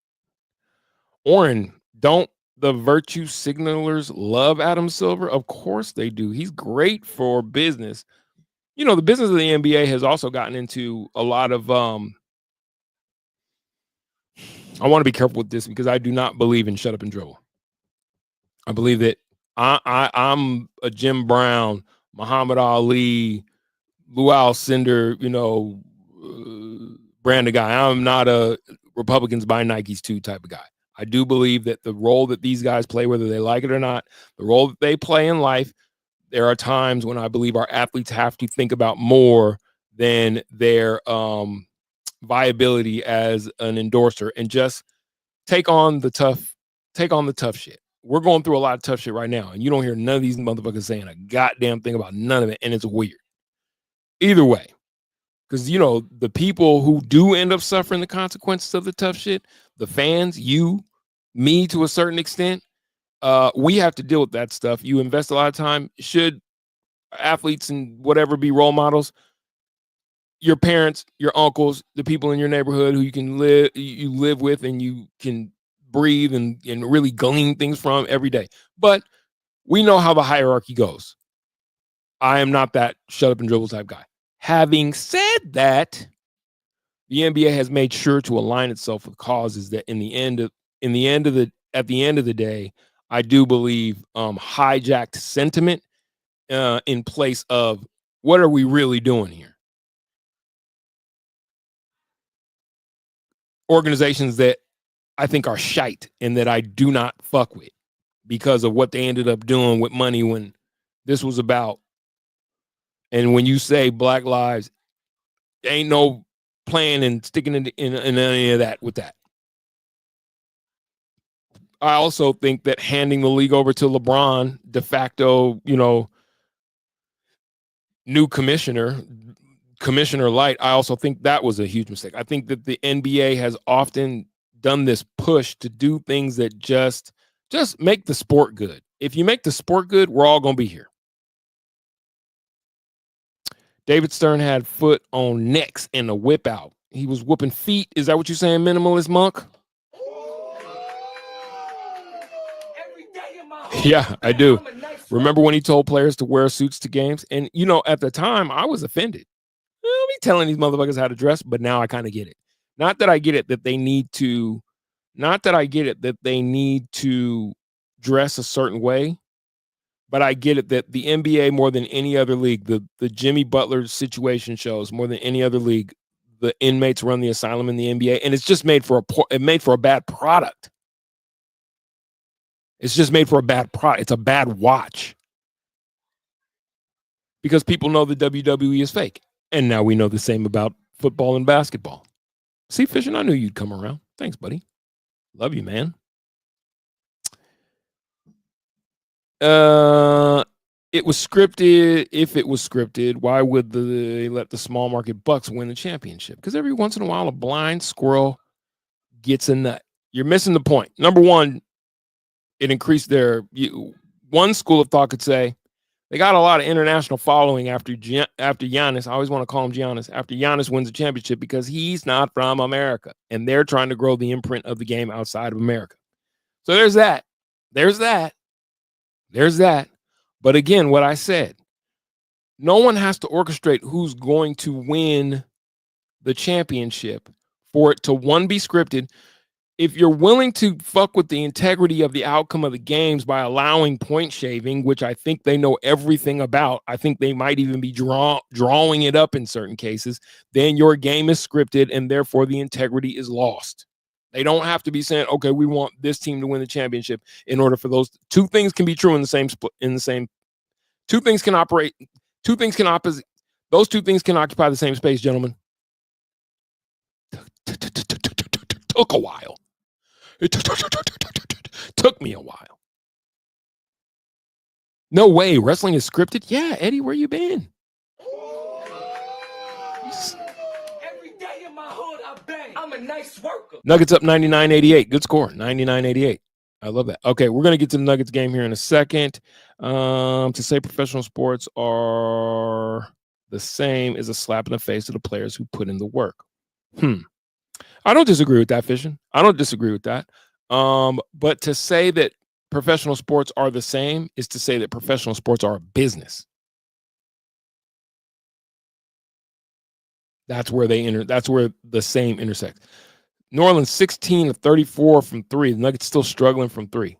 Oren, don't the virtue signalers love Adam Silver? Of course they do. He's great for business. The business of the NBA has also gotten into a lot of I want to be careful with this because I do not believe in shut up and dribble. I believe that I'm a Jim Brown, Muhammad Ali, Lou Alcindor, brand of guy. I'm not a Republicans buy Nikes too type of guy. I do believe that the role that these guys play, whether they like it or not, the role that they play in life, there are times when I believe our athletes have to think about more than their viability as an endorser and just take on the tough shit. We're going through a lot of tough shit right now, and you don't hear none of these motherfuckers saying a goddamn thing about none of it, and it's weird. Either way, because the people who do end up suffering the consequences of the tough shit, the fans, you, me to a certain extent, we have to deal with that stuff. You invest a lot of time. Should athletes and whatever be role models? Your parents, your uncles, the people in your neighborhood who you live with and you can breathe and really glean things from every day. But we know how the hierarchy goes. I am not that shut up and dribble type guy. Having said that, The NBA has made sure to align itself with causes that at the end of the day, I do believe hijacked sentiment in place of what are we really doing here? Organizations that I think are shite and that I do not fuck with because of what they ended up doing with money when this was about. And when you say Black lives, there ain't no playing and sticking in any of that with that. I also think that handing the league over to LeBron, de facto, new commissioner light, I also think that was a huge mistake. I think that the NBA has often done this push to do things that just make the sport good. If you make the sport good, we're all going to be here. David Stern had foot on necks and a whip out. He was whooping feet. Is that what you're saying, minimalist monk? Yeah, I do. Remember when he told players to wear suits to games? And, at the time, I was offended. I'll be telling these motherfuckers how to dress, but now I kind of get it. Not that I get it that they need to dress a certain way, but I get it that the NBA, more than any other league, the Jimmy Butler situation shows, more than any other league, the inmates run the asylum in the NBA, and it's just made for a bad product. It's just made for a bad product. It's a bad watch. Because people know the WWE is fake. And now we know the same about football and basketball. See, Fishing, I knew you'd come around. Thanks, buddy. Love you, man. It was scripted. If it was scripted, why would they let the small market Bucks win the championship? Because every once in a while, a blind squirrel gets a nut. You're missing the point. Number one, it increased one school of thought could say they got a lot of international following after Giannis. I always want to call him Giannis. After Giannis wins the championship because he's not from America. And they're trying to grow the imprint of the game outside of America. So there's that. But again, what I said, no one has to orchestrate who's going to win the championship for it to, one, be scripted. If you're willing to fuck with the integrity of the outcome of the games by allowing point shaving, which I think they know everything about, I think they might even be drawing it up in certain cases, then your game is scripted and therefore the integrity is lost. They don't have to be saying, okay, we want this team to win the championship in order for those two things can be true in the same two things can operate, those two things can occupy the same space, gentlemen. Took a while. It took me a while. No way. Wrestling is scripted? Yeah, Eddie, where you been? Every day in my hood, I bang. I'm a nice worker. Nuggets up 99-88. Good score. 99-88. I love that. Okay, we're going to get to the Nuggets game here in a second. To say professional sports are the same is a slap in the face to the players who put in the work. I don't disagree with that, Fishing. I don't disagree with that. But to say that professional sports are the same is to say that professional sports are a business. That's where that's where the same intersects. New Orleans 16 of 34 from three. The Nuggets still struggling from three.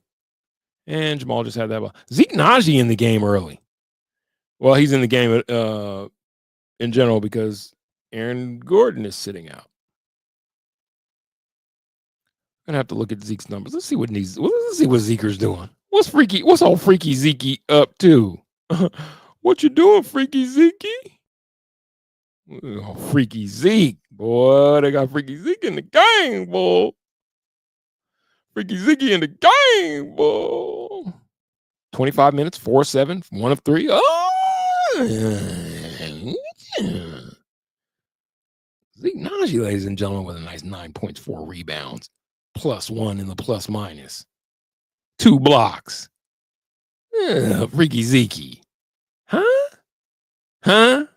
And Jamal just had that ball. Zeke Naji in the game early. Well, he's in the game in general because Aaron Gordon is sitting out. I'm gonna have to look at Zeke's numbers. Let's see what Zeker's doing. What's all freaky Zeke up to? What you doing, freaky Zeke? Oh, freaky Zeke, boy. They got freaky Zeke in the game, boy. Freaky Zeke in the game, boy. 25 minutes, 4-7, 1 of 3. Oh, Zeke Naji, ladies and gentlemen, with a nice 9 points, 4 rebounds. +1 in the plus minus. 2 blocks. Freaky Zeke. Huh?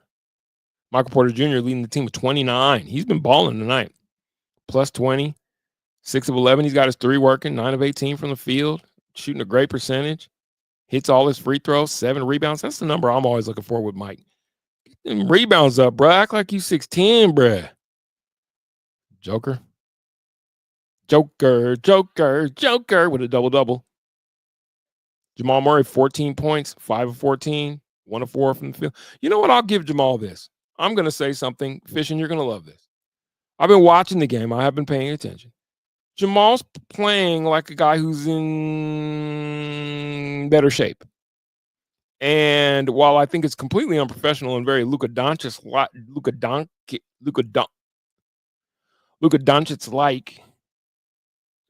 Michael Porter Jr. leading the team with 29. He's been balling tonight. +20. 6 of 11. He's got his 3 working. 9 of 18 from the field. Shooting a great percentage. Hits all his free throws. 7 rebounds. That's the number I'm always looking for with Mike. Get them rebounds up, bro. Act like you 6'10", bro. Joker with a double-double. Jamal Murray, 14 points, 5 of 14, 1 of 4 from the field. You know what? I'll give Jamal this. I'm going to say something. Fishing, you're going to love this. I've been watching the game. I have been paying attention. Jamal's playing like a guy who's in better shape. And while I think it's completely unprofessional and very Luka Doncic-like,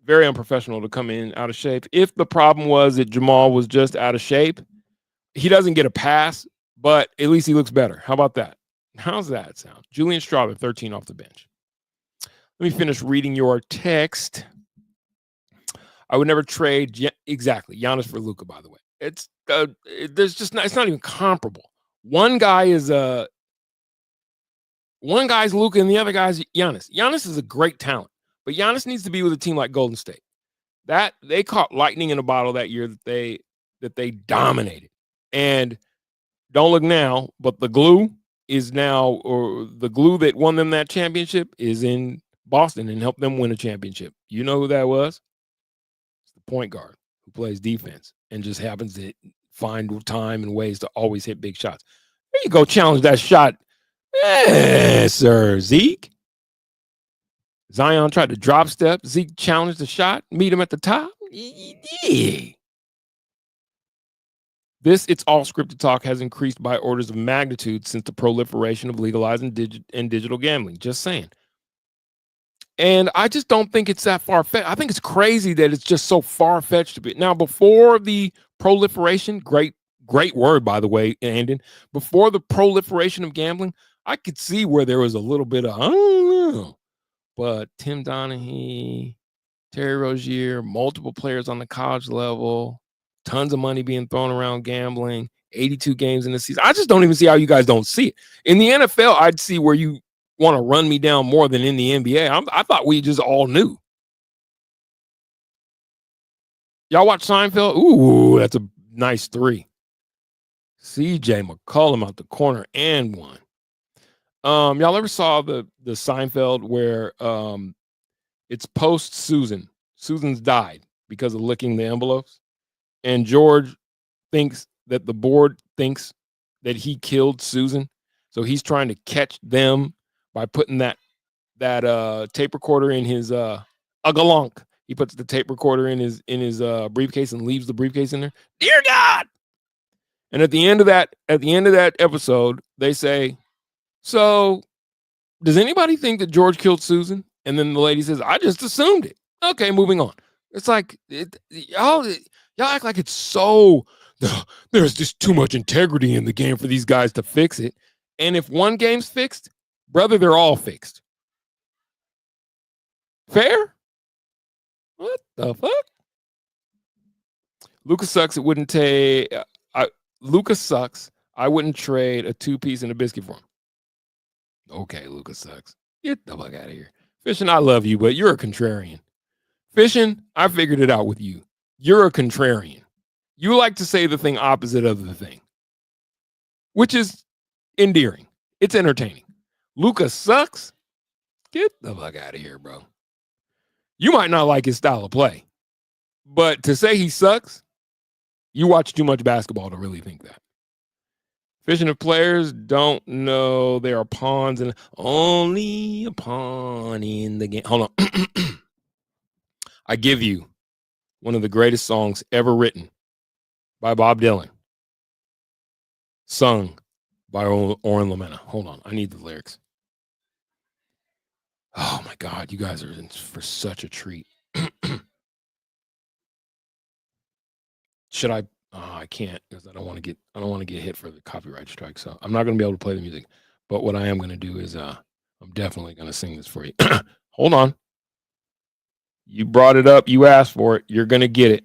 very unprofessional to come in out of shape. If the problem was that Jamal was just out of shape, he doesn't get a pass, but at least he looks better. How about that? How's that sound? Julian Strawber, 13 off the bench. Let me finish reading your text. I would never trade exactly Giannis for Luka, by the way. It's it's not even comparable. One guy's Luka and the other guy's Giannis. Giannis is a great talent, but Giannis needs to be with a team like Golden State. That they caught lightning in a bottle that year that they dominated. And don't look now, but the glue is now, or the glue that won them that championship is in Boston and helped them win a championship. You know who that was? It's the point guard who plays defense and just happens to find time and ways to always hit big shots. There you go, challenge that shot. Yes, sir, Zeke. Zion tried to drop step. Zeke challenged the shot, meet him at the top. Yeah. This It's All Scripted Talk has increased by orders of magnitude since the proliferation of legalizing digital gambling. Just saying. And I just don't think it's that far-fetched. I think it's crazy that it's just so far-fetched to be. Now, before the proliferation, great word, by the way, Andon, before the proliferation of gambling, I could see where there was a little bit of, I don't know. But Tim Donaghy, Terry Rozier, multiple players on the college level, tons of money being thrown around gambling, 82 games in the season. I just don't even see how you guys don't see it. In the NFL, I'd see where you want to run me down more than in the NBA. I thought we just all knew. Y'all watch Seinfeld? Ooh, that's a nice 3. CJ McCollum out the corner and one. Y'all ever saw the Seinfeld where it's post Susan? Susan's died because of licking the envelopes. And George thinks that the board thinks that he killed Susan. So he's trying to catch them by putting that tape recorder in his galunk. He puts the tape recorder in his briefcase and leaves the briefcase in there. Dear God. And at the end of that episode, they say, so does anybody think that George killed Susan? And then the lady says, I just assumed it. Okay, moving on. It's like y'all act like it's so there's just too much integrity in the game for these guys to fix it. And if one game's fixed, brother, they're all fixed. Fair? What the fuck? Luka sucks. It wouldn't take. Luka sucks. I wouldn't trade a 2-piece and a biscuit for him. Okay, Luka sucks. Get the fuck out of here. Fishing, I love you, but you're a contrarian. Fishing, I figured it out with you. You're a contrarian. You like to say the thing opposite of the thing, which is endearing. It's entertaining. Luka sucks. Get the fuck out of here, bro. You might not like his style of play, but to say he sucks, you watch too much basketball to really think that. Fishing of players don't know they are pawns and only a pawn in the game. Hold on. I give you one of the greatest songs ever written by Bob Dylan, sung by Oren Lamena. Hold on. I need the lyrics. Oh my God, you guys are in for such a treat. Should I? Oh, I can't because I don't want to get hit for the copyright strike. So I'm not going to be able to play the music. But what I am going to do is I'm definitely going to sing this for you. Hold on. You brought it up. You asked for it. You're going to get it.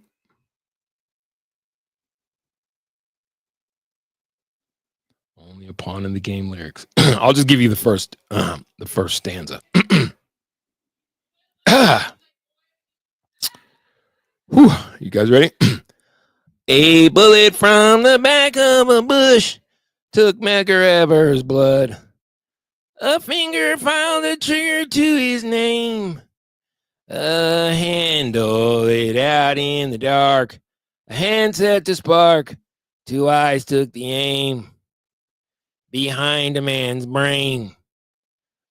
Only a pawn in the game lyrics. I'll just give you the first stanza. Whew. You guys ready? A bullet from the back of a bush took Medgar Evers' blood. A finger found the trigger to his name. A handle laid out in the dark. A hand set to spark. 2 eyes took the aim. Behind a man's brain.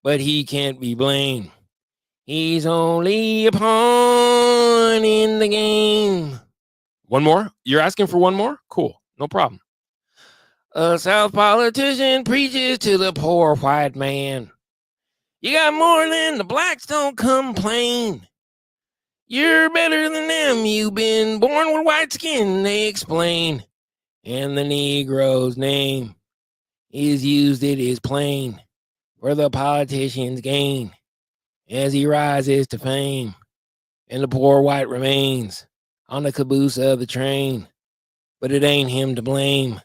But he can't be blamed. He's only a pawn in the game. One more? You're asking for one more? Cool. No problem. A South politician preaches to the poor white man. You got more than the blacks, don't complain. You're better than them. You've been born with white skin, they explain. And the Negro's name is used, it is plain, for the politician's gain as he rises to fame. And the poor white remains on the caboose of the train. But it ain't him to blame.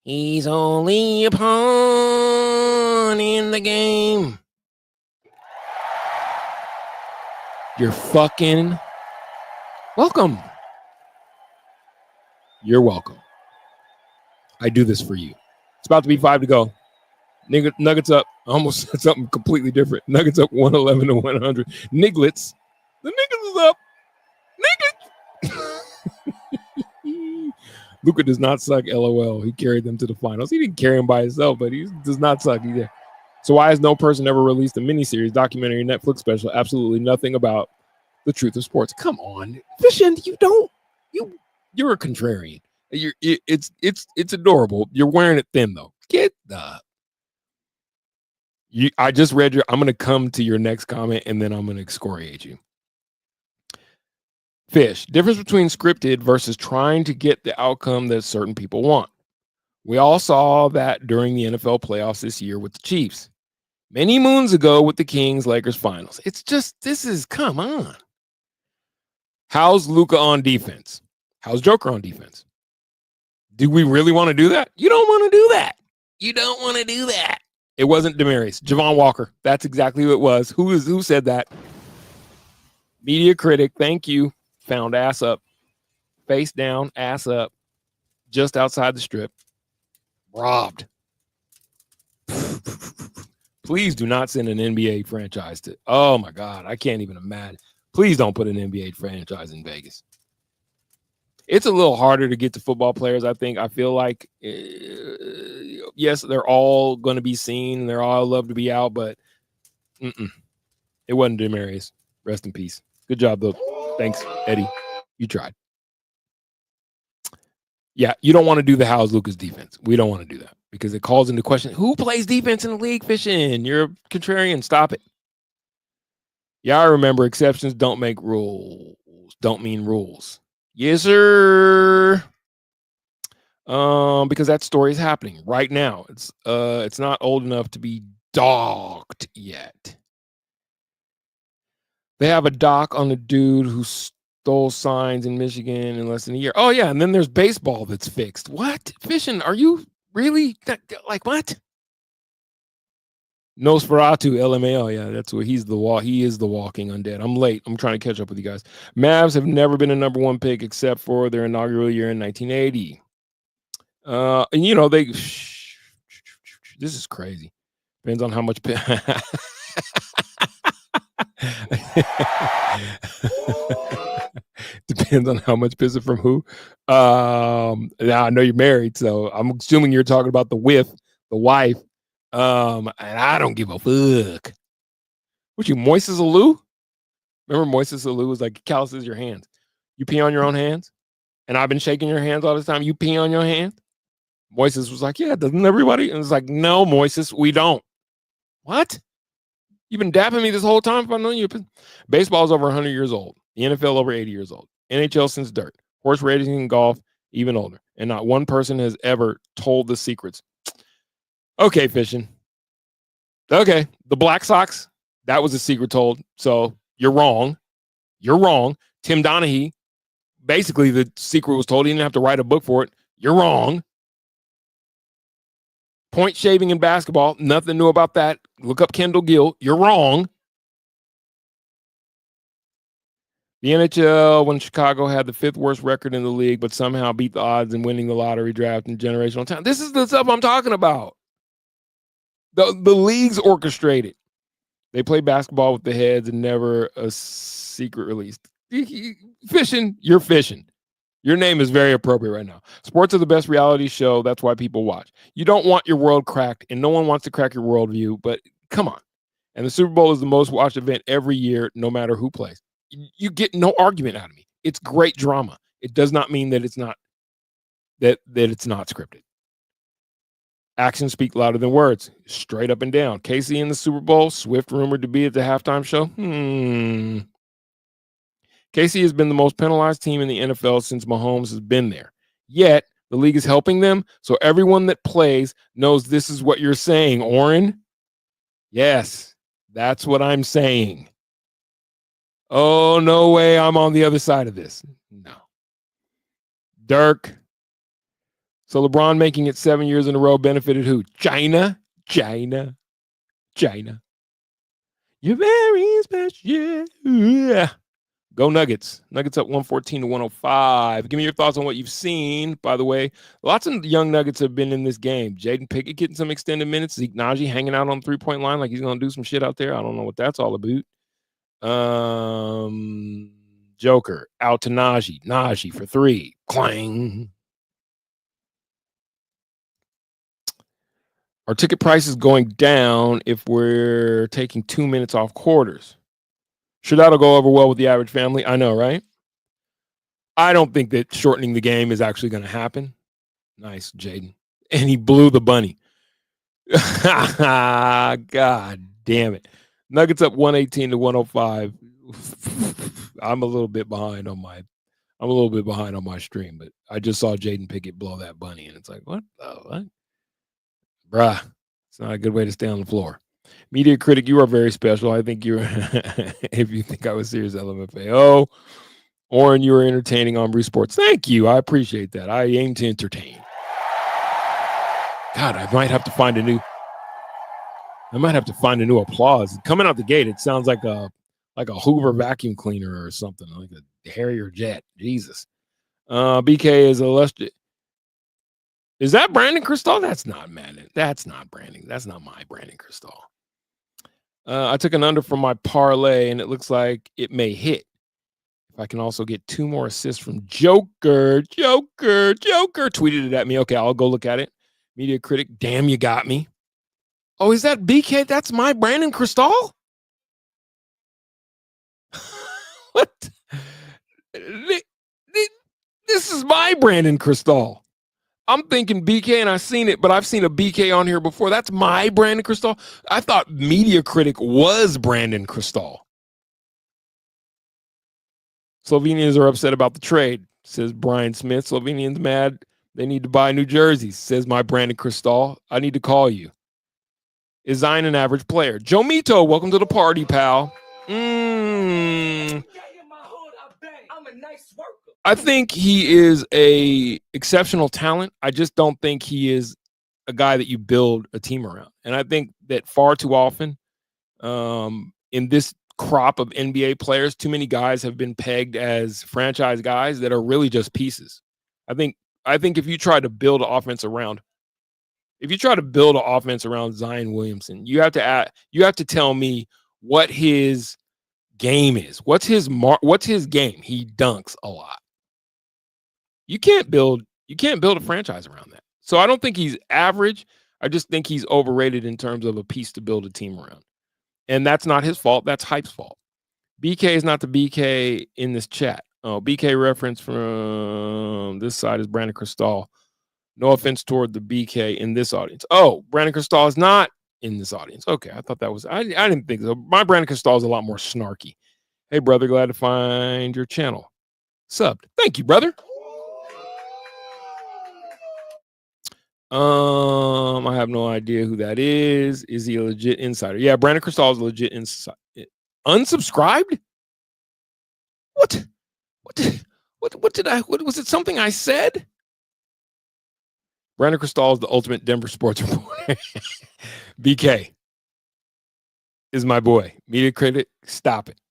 He's only a pawn in the game. You're fucking welcome. You're welcome. I do this for you. It's about to be 5 to go. Nuggets up. I almost said something completely different. Nuggets up 111 to 100. Niglets. The Niggles is up. Niggles. Luka does not suck, LOL. He carried them to the finals. He didn't carry him by himself, but he does not suck either. So why has no person ever released a miniseries, documentary, Netflix special? Absolutely nothing about the truth of sports. Come on, Vision. You're a contrarian. It's adorable. You're wearing it thin though. I just read your. I'm gonna come to your next comment and then I'm gonna excoriate you. Fish. Difference between scripted versus trying to get the outcome that certain people want. We all saw that during the NFL playoffs this year with the Chiefs. Many moons ago with the Kings-Lakers finals. It's just, come on. How's Luka on defense? How's Joker on defense? Do we really want to do that? You don't want to do that. You don't want to do that. It wasn't Demarius. Javon Walker. That's exactly who it was. Who said that? Media critic. Thank you. Found ass up. Face down, ass up. Just outside the strip. Robbed. Please do not send an NBA franchise to. Oh my God, I can't even imagine. Please don't put an NBA franchise in Vegas. It's a little harder to get to football players, I think. I feel like, yes, they're all going to be seen. They're all love to be out, but it wasn't Demarius. Rest in peace. Good job, though. Thanks, Eddie. You tried. Yeah, you don't want to do the How's Luka's defense. We don't want to do that because it calls into question who plays defense in the league. Fishing, you're a contrarian. Stop it. Yeah, I remember exceptions don't make rules. Don't mean rules. Yes, sir. Because that story is happening right now. It's not old enough to be docked yet. They have a doc on the dude who stole signs in Michigan in less than a year. Oh, yeah. And then there's baseball that's fixed. What? Fishing, are you really like what? Nosferatu, LMAO. Yeah, that's what he is the walking undead. I'm late. I'm trying to catch up with you guys. Mavs have never been a number one pick except for their inaugural year in 1980. And you know, this is crazy. Depends on how much depends on how much pissing from who. Now I know you're married, so I'm assuming you're talking about the wife. And I don't give a fuck. What you, Moises Alou? Remember Moises Alou was like, calluses your hands. You pee on your own hands? And I've been shaking your hands all this time. You pee on your hand? Moises was like, yeah, doesn't everybody? And it's like, no, Moises, we don't. What? You've been dapping me this whole time if I know you. Baseball is over 100 years old. The NFL over 80 years old. NHL since dirt. Horse racing and golf even older. And not one person has ever told the secrets. Okay, Fishing. Okay, the Black Sox, that was a secret told. So you're wrong. You're wrong. Tim Donaghy, basically the secret was told. He didn't have to write a book for it. You're wrong. Point shaving in basketball, nothing new about that. Look up Kendall Gill. You're wrong. The NHL, when Chicago had the 5th worst record in the league, but somehow beat the odds in winning the lottery draft in generational time. This is the stuff I'm talking about. The league's orchestrated. They play basketball with the heads and never a secret release. Fishing, you're fishing. Your name is very appropriate right now. Sports are the best reality show. That's why people watch. You don't want your world cracked, and no one wants to crack your worldview, but come on. And the Super Bowl is the most watched event every year, no matter who plays. You get no argument out of me. It's great drama. It does not mean that it's not that it's not scripted. Actions speak louder than words, straight up and down. Casey in the Super Bowl, Swift rumored to be at the halftime show. Casey has been the most penalized team in the NFL since Mahomes has been there. Yet, the league is helping them, so everyone that plays knows this is what you're saying, Oren. Yes, that's what I'm saying. Oh, no way I'm on the other side of this. No. Dirk. So LeBron making it 7 years in a row benefited who? China. You're very special. Yeah. Go Nuggets. Nuggets up 114-105. Give me your thoughts on what you've seen. By the way, lots of young Nuggets have been in this game. Jaden Pickett getting some extended minutes. Zeke Naji hanging out on the three-point line like he's going to do some shit out there. I don't know what that's all about. Joker out to Naji. Naji for three. Clang. Our ticket price is going down if we're taking 2 minutes off quarters. Sure, that'll go over well with the average family. I know, right? I don't think that shortening the game is actually going to happen. Nice, Jaden. And he blew the bunny. God damn it. Nuggets up 118-105. I'm a little bit behind on my stream, but I just saw Jaden Pickett blow that bunny, and it's like, what? Bruh, it's not a good way to stay on the floor. Media critic, you are very special. I think you're, if you think I was serious, LMFAO. Oren, you are entertaining on Brew Sports. Thank you. I appreciate that. I aim to entertain. God, I might have to find a new applause. Coming out the gate, it sounds like a Hoover vacuum cleaner or something, like a Harrier jet. Jesus. BK is illustrious. Is that Brandon Cristal? That's not Brandon. That's not my Brandon Cristal. I took an under from my parlay, and it looks like it may hit. If I can also get 2 more assists from Joker tweeted it at me. Okay, I'll go look at it. Media critic, damn, you got me. Oh, is that BK? That's my Brandon Cristal? What? This is my Brandon Cristal. I'm thinking BK, and I've seen it, but I've seen a BK on here before. That's my Brandon Cristal. I thought Media Critic was Brandon Cristal. Slovenians are upset about the trade, says Brian Smith. Slovenians mad. They need to buy new jerseys, says my Brandon Cristal. I need to call you. Is Zion an average player? Joe Mito, welcome to the party, pal. I think he is a exceptional talent. I just don't think he is a guy that you build a team around. And I think that far too often in this crop of NBA players, too many guys have been pegged as franchise guys that are really just pieces. I think if you try to build an offense around Zion Williamson, you have to tell me what his game is. What's his game? He dunks a lot. You can't build a franchise around that. So I don't think he's average. I just think he's overrated in terms of a piece to build a team around. And that's not his fault. That's Hype's fault. BK is not the BK in this chat. Oh, BK reference from this side is Brandon Cristal. No offense toward the BK in this audience. Oh, Brandon Cristal is not in this audience. Okay, I thought that was, I didn't think so. My Brandon Cristal is a lot more snarky. Hey, brother, glad to find your channel. Subbed. Thank you, brother. I have no idea who that is. Is he a legit insider? Yeah, Brandon Cristal is a legit insider. Unsubscribed? What was it something I said? Brandon Cristal is the ultimate Denver sports reporter. BK is my boy. Media critic, stop it.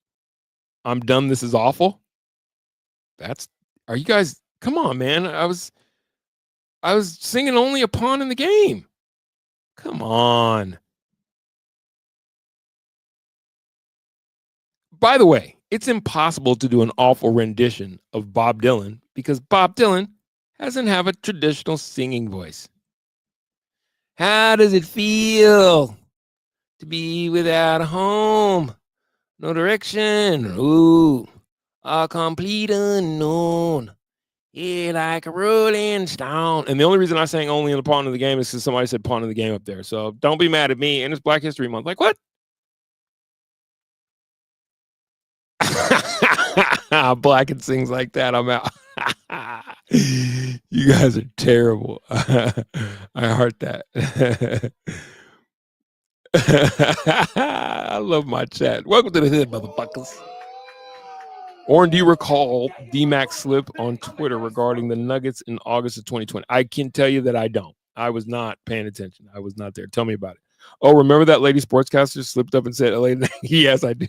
I'm done. This is awful. Are you guys, come on, man. I was singing only a pawn in the game. Come on. By the way, it's impossible to do an awful rendition of Bob Dylan because Bob Dylan doesn't have a traditional singing voice. How does it feel to be without a home? No direction. Ooh, a complete unknown. Yeah, like a rolling stone. And the only reason I sang only in the pawn of the game is because somebody said pawn of the game up there. So don't be mad at me. And it's Black History Month. Like, what? Black and sings like that. I'm out. You guys are terrible. I heart that. I love my chat. Welcome to the hood, motherfuckers. Oren, do you recall D-Mac's slip on Twitter regarding the Nuggets in August of 2020? I can tell you that I don't. I was not paying attention. I was not there. Tell me about it. Oh, remember that lady sportscaster slipped up and said, LA? Yes, I do.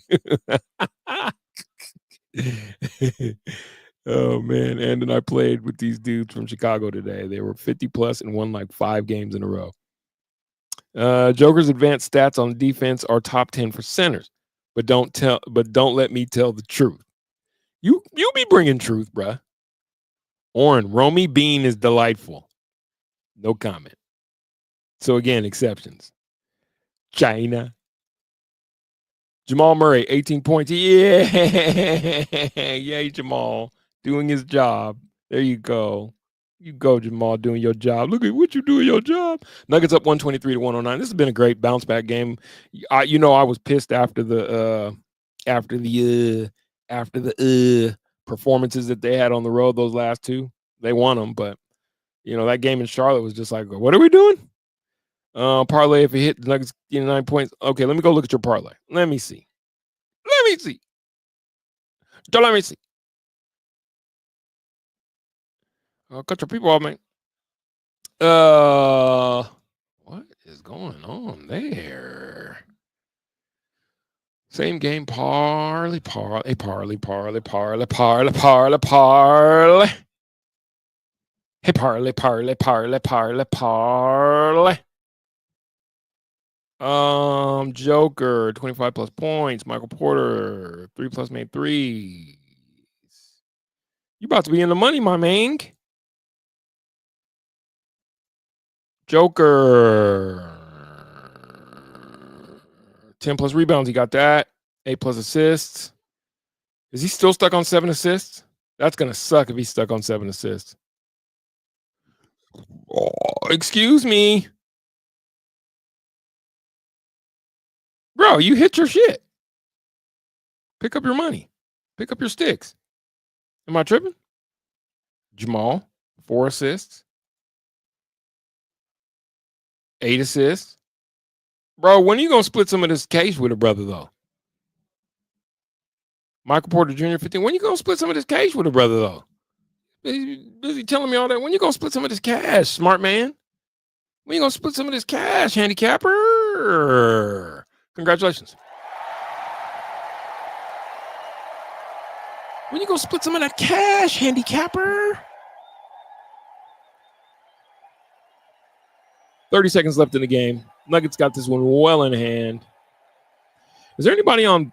Oh, man. And then I played with these dudes from Chicago today. They were 50 plus and won like 5 games in a row. Joker's advanced stats on defense are top 10 for centers, but don't let me tell the truth. You be bringing truth, bruh. Oren, Romy Bean is delightful. No comment. So again, exceptions. China. Jamal Murray, 18 points. Yeah. Yay, Jamal. Doing his job. There you go. You go, Jamal, doing your job. Look at what you do in your job. Nuggets up 123 to 109. This has been a great bounce back game. I was pissed after the performances that they had on the road, those last 2. They won them, but that game in Charlotte was just like, what are we doing? Parlay, if it hit, the Nuggets getting 9 points. Okay, let me go look at your parlay. Let me see. Don't let me see. Cut your people off, man. What is going on there? Same game, parlay. Hey, parlay. Joker, 25 plus points. Michael Porter, 3 plus made 3s. You about to be in the money, my man. Joker, 10 plus rebounds. He got that. 8 plus assists. Is he still stuck on 7 assists? That's going to suck if he's stuck on 7 assists. Oh, excuse me. Bro, you hit your shit. Pick up your money. Pick up your sticks. Am I tripping? Jamal, 4 assists. 8 assists. Bro, when are you going to split some of this cash with a brother, though? Michael Porter Jr., 15. When are you going to split some of this cash with a brother, though? Busy telling me all that. When are you going to split some of this cash, smart man? When are you going to split some of this cash, handicapper? Congratulations. When you going to split some of that cash, handicapper? 30 seconds left in the game. Nuggets got this one well in hand. Is there anybody on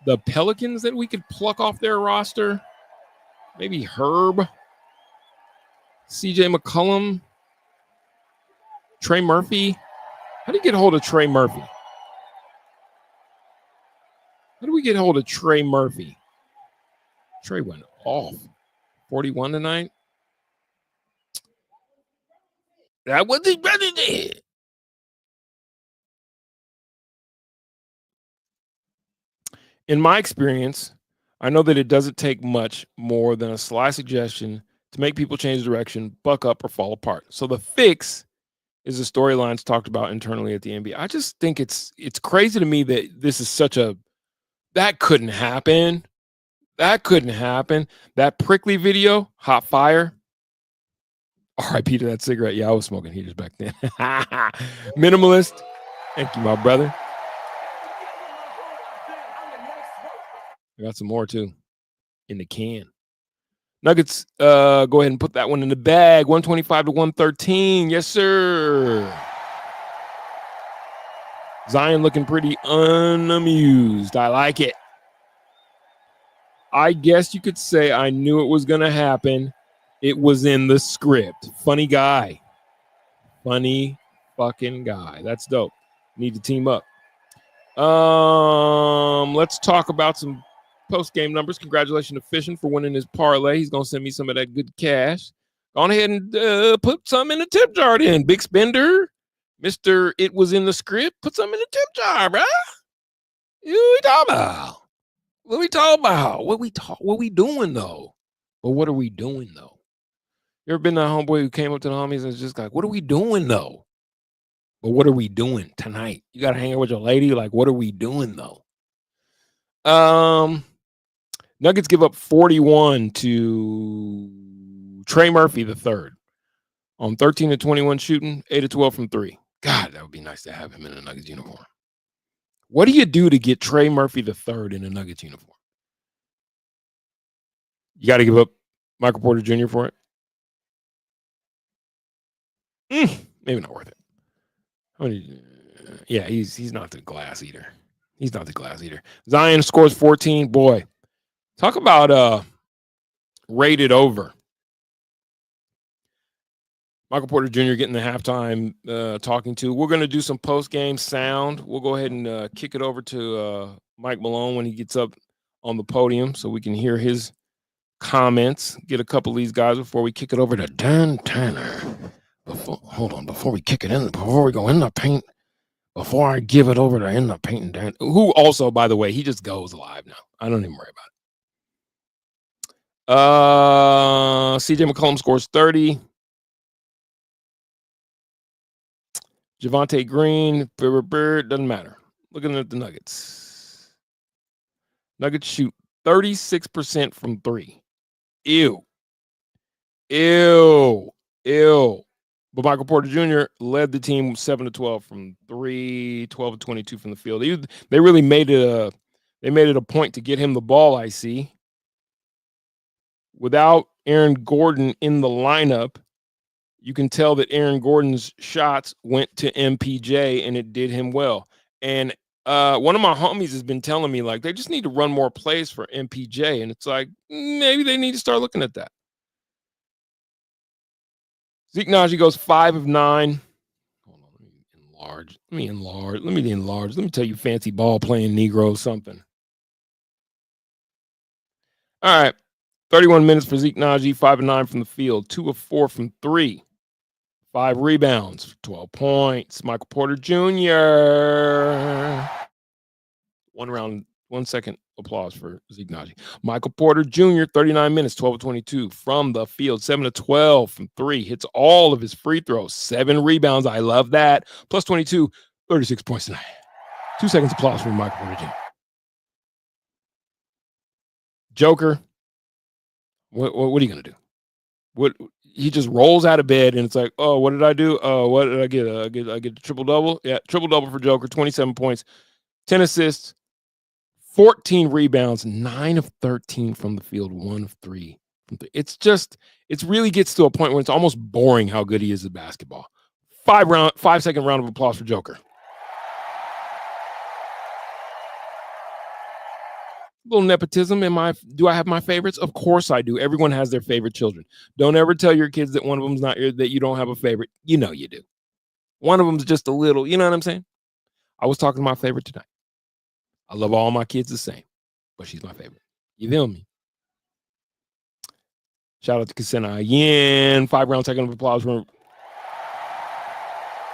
the Pelicans that we could pluck off their roster? Maybe Herb, CJ McCollum, Trey Murphy. How do you get a hold of Trey Murphy? How do we get a hold of Trey Murphy? Trey went off. 41 tonight. That was his brother did. In my experience, I know that it doesn't take much more than a sly suggestion to make people change direction, buck up, or fall apart. So the fix is the storylines talked about internally at the NBA. I just think it's crazy to me that this is that couldn't happen. That couldn't happen. That prickly video, hot fire. RIP to that cigarette. Yeah, I was smoking heaters back then. Minimalist. Thank you, my brother. I got some more, too, in the can. Nuggets, go ahead and put that one in the bag. 125 to 113. Yes, sir. Zion looking pretty unamused. I like it. I guess you could say I knew it was going to happen. It was in the script. Funny guy. Funny fucking guy. That's dope. Need to team up. Let's talk about some post-game numbers. Congratulations to Fishing for winning his parlay. He's going to send me some of that good cash. Go on ahead and put some in the tip jar then. Big spender. Mr. It was in the script. Put some in the tip jar, bruh. What we talking about? What we talking about? What we doing though? But what are we doing though? You ever been that homeboy who came up to the homies and was just like, what are we doing though? But what are we doing tonight? You gotta hang out with your lady. Like, what are we doing though? Nuggets give up 41 to Trey Murphy the third on 13 to 21 shooting, 8 to 12 from three. God, that would be nice to have him in a Nuggets uniform. What do you do to get Trey Murphy the third in a Nuggets uniform? You got to give up Michael Porter Jr. for it. Maybe not worth it. Yeah, he's not the glass eater. He's not the glass eater. Zion scores 14. Boy, talk about rated over. Michael Porter Jr. getting the halftime talking to. We're going to do some post-game sound. We'll go ahead and kick it over to Mike Malone when he gets up on the podium so we can hear his comments. Get a couple of these guys before we kick it over to Dan Tanner. Before we kick it in, before we go in the paint, before I give it over to in the paint, Dan, who also, by the way, he just goes live now. I don't even worry about it. CJ McCollum scores 30. Javonte Green, doesn't matter. Looking at the Nuggets. Nuggets shoot 36% from three. Ew. But Michael Porter Jr. led the team 7 to 12 from three, 12 to 22 from the field. They really made it a point to get him the ball, I see. Without Aaron Gordon in the lineup, you can tell that Aaron Gordon's shots went to MPJ and it did him well. And one of my homies has been telling me, like, they just need to run more plays for MPJ. And it's like, maybe they need to start looking at that. Zeke Naji goes 5 of 9. Hold on, let me enlarge. Let me tell you fancy ball playing Negro something. All right. 31 minutes for Zeke Naji, 5 of 9 from the field, 2 of 4 from three. 5 rebounds, 12 points. Michael Porter Jr. 1 second applause for Zeke Naji. Michael Porter Jr., 39 minutes, 12 of 22 from the field, 7 of 12 from three. Hits all of his free throws, 7 rebounds. I love that. Plus 22, 36 points tonight. 2 seconds applause for Michael Porter Jr. Joker, what are you going to do? What? He just rolls out of bed and it's like, oh, what did I do? Oh, what did I get? I get the triple-double? Yeah, triple-double for Joker, 27 points, 10 assists, 14 rebounds, 9 of 13 from the field, 1 of 3 from three. It really gets to a point where it's almost boring how good he is at basketball. 5-second round of applause for Joker. Little nepotism. Do I have my favorites? Of course I do. Everyone has their favorite children. Don't ever tell your kids that one of them's not that you don't have a favorite. You know you do. One of them's just a little, you know what I'm saying? I was talking to my favorite tonight. I love all my kids the same, but she's my favorite. You feel me? Shout out to Kasena Yin. 5-second round of applause.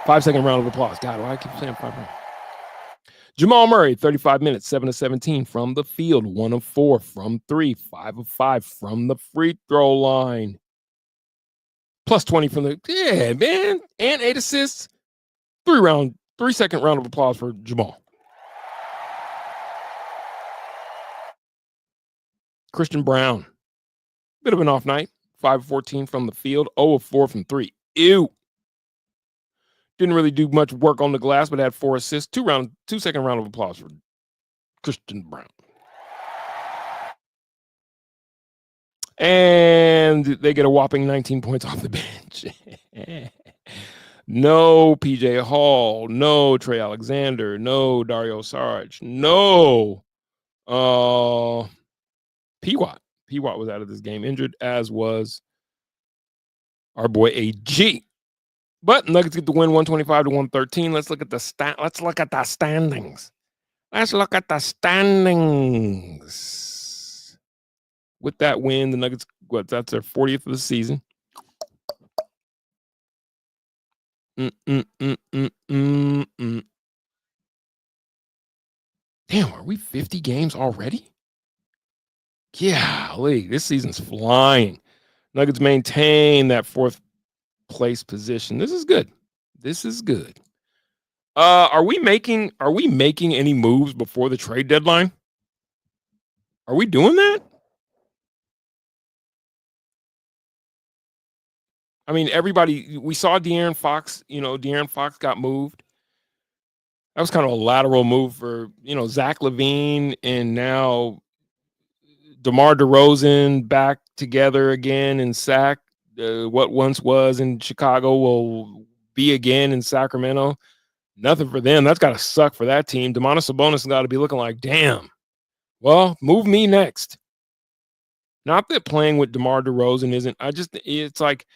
5-second round of applause. God, why I keep saying 5 rounds? Jamal Murray, 35 minutes, 7 of 17 from the field, 1 of 4 from three, 5 of 5 from the free throw line. Plus 20 from the, yeah, man, and 8 assists. 3-second round of applause for Jamal. Christian Brown, bit of an off night, 5 of 14 from the field, 0 of 4 from three. Ew. Didn't really do much work on the glass, but had 4 assists. 2-second round of applause for Christian Brown. And they get a whopping 19 points off the bench. No PJ Hall, no Trey Alexander, no Dario Saric, no P-Watt. P-Watt was out of this game injured, as was our boy AG. But Nuggets get the win 125-113. Let's look at the standings. Let's look at the standings. With that win, the Nuggets, that's their 40th of the season. Damn, are we 50 games already? Golly, this season's flying. Nuggets maintain that 4th place position. This is good. Are we making any moves before the trade deadline? Are we doing that? I mean, everybody, we saw DeAaron Fox, DeAaron Fox got moved. That was kind of a lateral move for, Zach Lavine, and now DeMar DeRozan back together again in Sac. What once was in Chicago will be again in Sacramento. Nothing for them. That's got to suck for that team. Domantas Sabonis has got to be looking like, damn, well, move me next. Not that playing with DeMar DeRozan isn't. It's like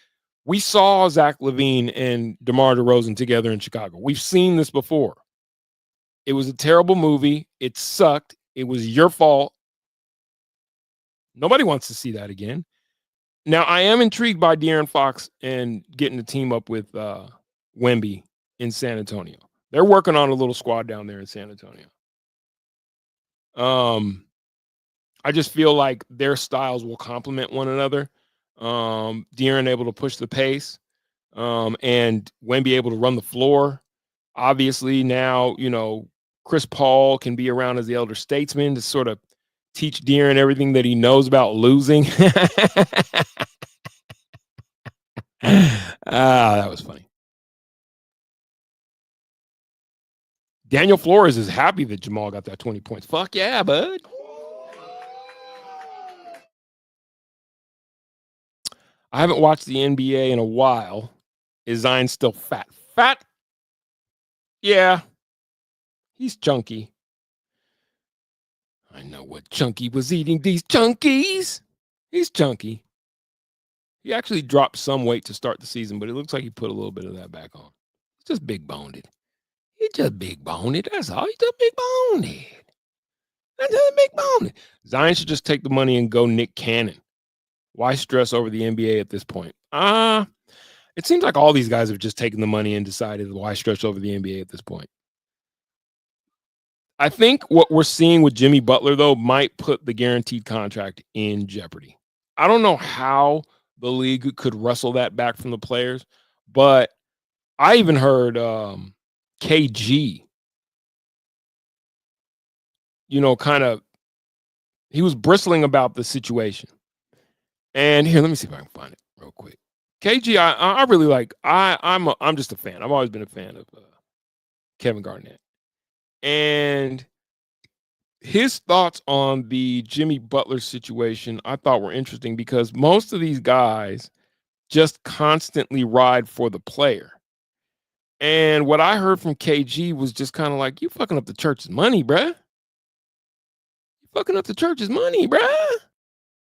we saw Zach Lavine and DeMar DeRozan together in Chicago. We've seen this before. It was a terrible movie. It sucked. It was your fault. Nobody wants to see that again. Now, I am intrigued by De'Aaron Fox and getting the team up with Wemby in San Antonio. They're working on a little squad down there in San Antonio. I just feel like their styles will complement one another. De'Aaron able to push the pace, and Wemby able to run the floor. Obviously, now, Chris Paul can be around as the elder statesman to sort of teach De'Aaron everything that he knows about losing. That was funny. Daniel Flores is happy that Jamal got that 20 points. Fuck yeah, bud. I haven't watched the NBA in a while. Is Zion still fat? Fat? Yeah. He's chunky. I know what Chunky was eating. These chunkies. He's chunky. He actually dropped some weight to start the season, but it looks like he put a little bit of that back on. He's just big-boned. He's just big-boned. That's all. He's just big-boned. That's just big-boned. Zion should just take the money and go Nick Cannon. Why stress over the NBA at this point? It seems like all these guys have just taken the money and decided why stress over the NBA at this point. I think what we're seeing with Jimmy Butler, though, might put the guaranteed contract in jeopardy. I don't know how the league could wrestle that back from the players, but I even heard KG, kind of, he was bristling about the situation. And here, let me see if I can find it real quick. KG, I really like. I'm just a fan. I've always been a fan of Kevin Garnett, and his thoughts on the Jimmy Butler situation I thought were interesting because most of these guys just constantly ride for the player. And what I heard from KG was just kind of like, you fucking up the church's money, bruh. You fucking up the church's money, bruh.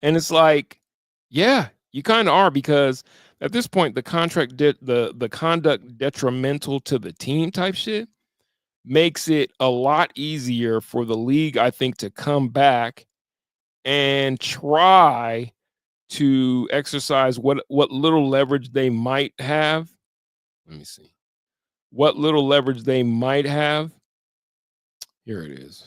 And it's like, yeah, you kind of are, because at this point, the conduct detrimental to the team type shit makes it a lot easier for the league, I think, to come back and try to exercise what little leverage they might have. Let me see. What little leverage they might have. Here it is.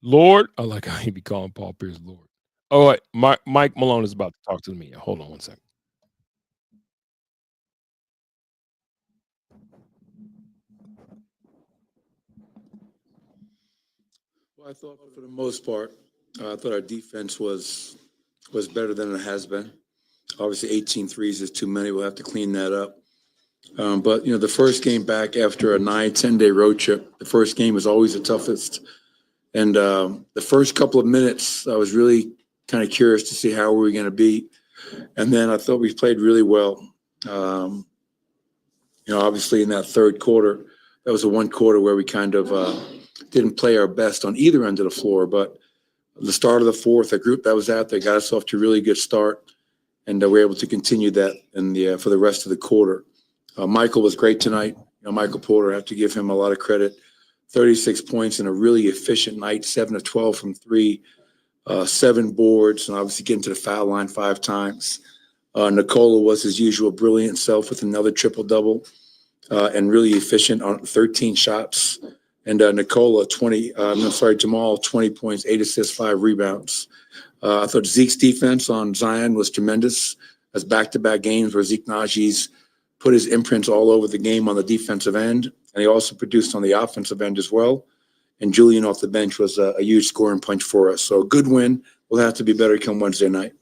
Lord, I like how he be calling Paul Pierce Lord. Oh, wait, Mike Malone is about to talk to me. Hold on one second. Well, I thought for the most part, I thought our defense was better than it has been. Obviously, 18 threes is too many. We'll have to clean that up. But, the first game back after a 9-10-day road trip, the first game was always the toughest. And the first couple of minutes, I was really kind of curious to see how we were going to be. And then I thought we played really well. Obviously in that third quarter, that was the one quarter where we kind of didn't play our best on either end of the floor. But the start of the fourth, the group that was out there got us off to a really good start, and we were able to continue that for the rest of the quarter. Michael was great tonight. Michael Porter, I have to give him a lot of credit. 36 points in a really efficient night, 7 of 12 from three, 7 boards, and obviously getting to the foul line 5 times. Nikola was his usual brilliant self with another triple-double and really efficient on 13 shots. And Jamal, 20 points, 8 assists, 5 rebounds. I thought Zeke's defense on Zion was tremendous. As back-to-back games where Zeke Najee's put his imprints all over the game on the defensive end, and he also produced on the offensive end as well. And Julian off the bench was a huge scoring punch for us. So a good win. We'll have to be better come Wednesday night.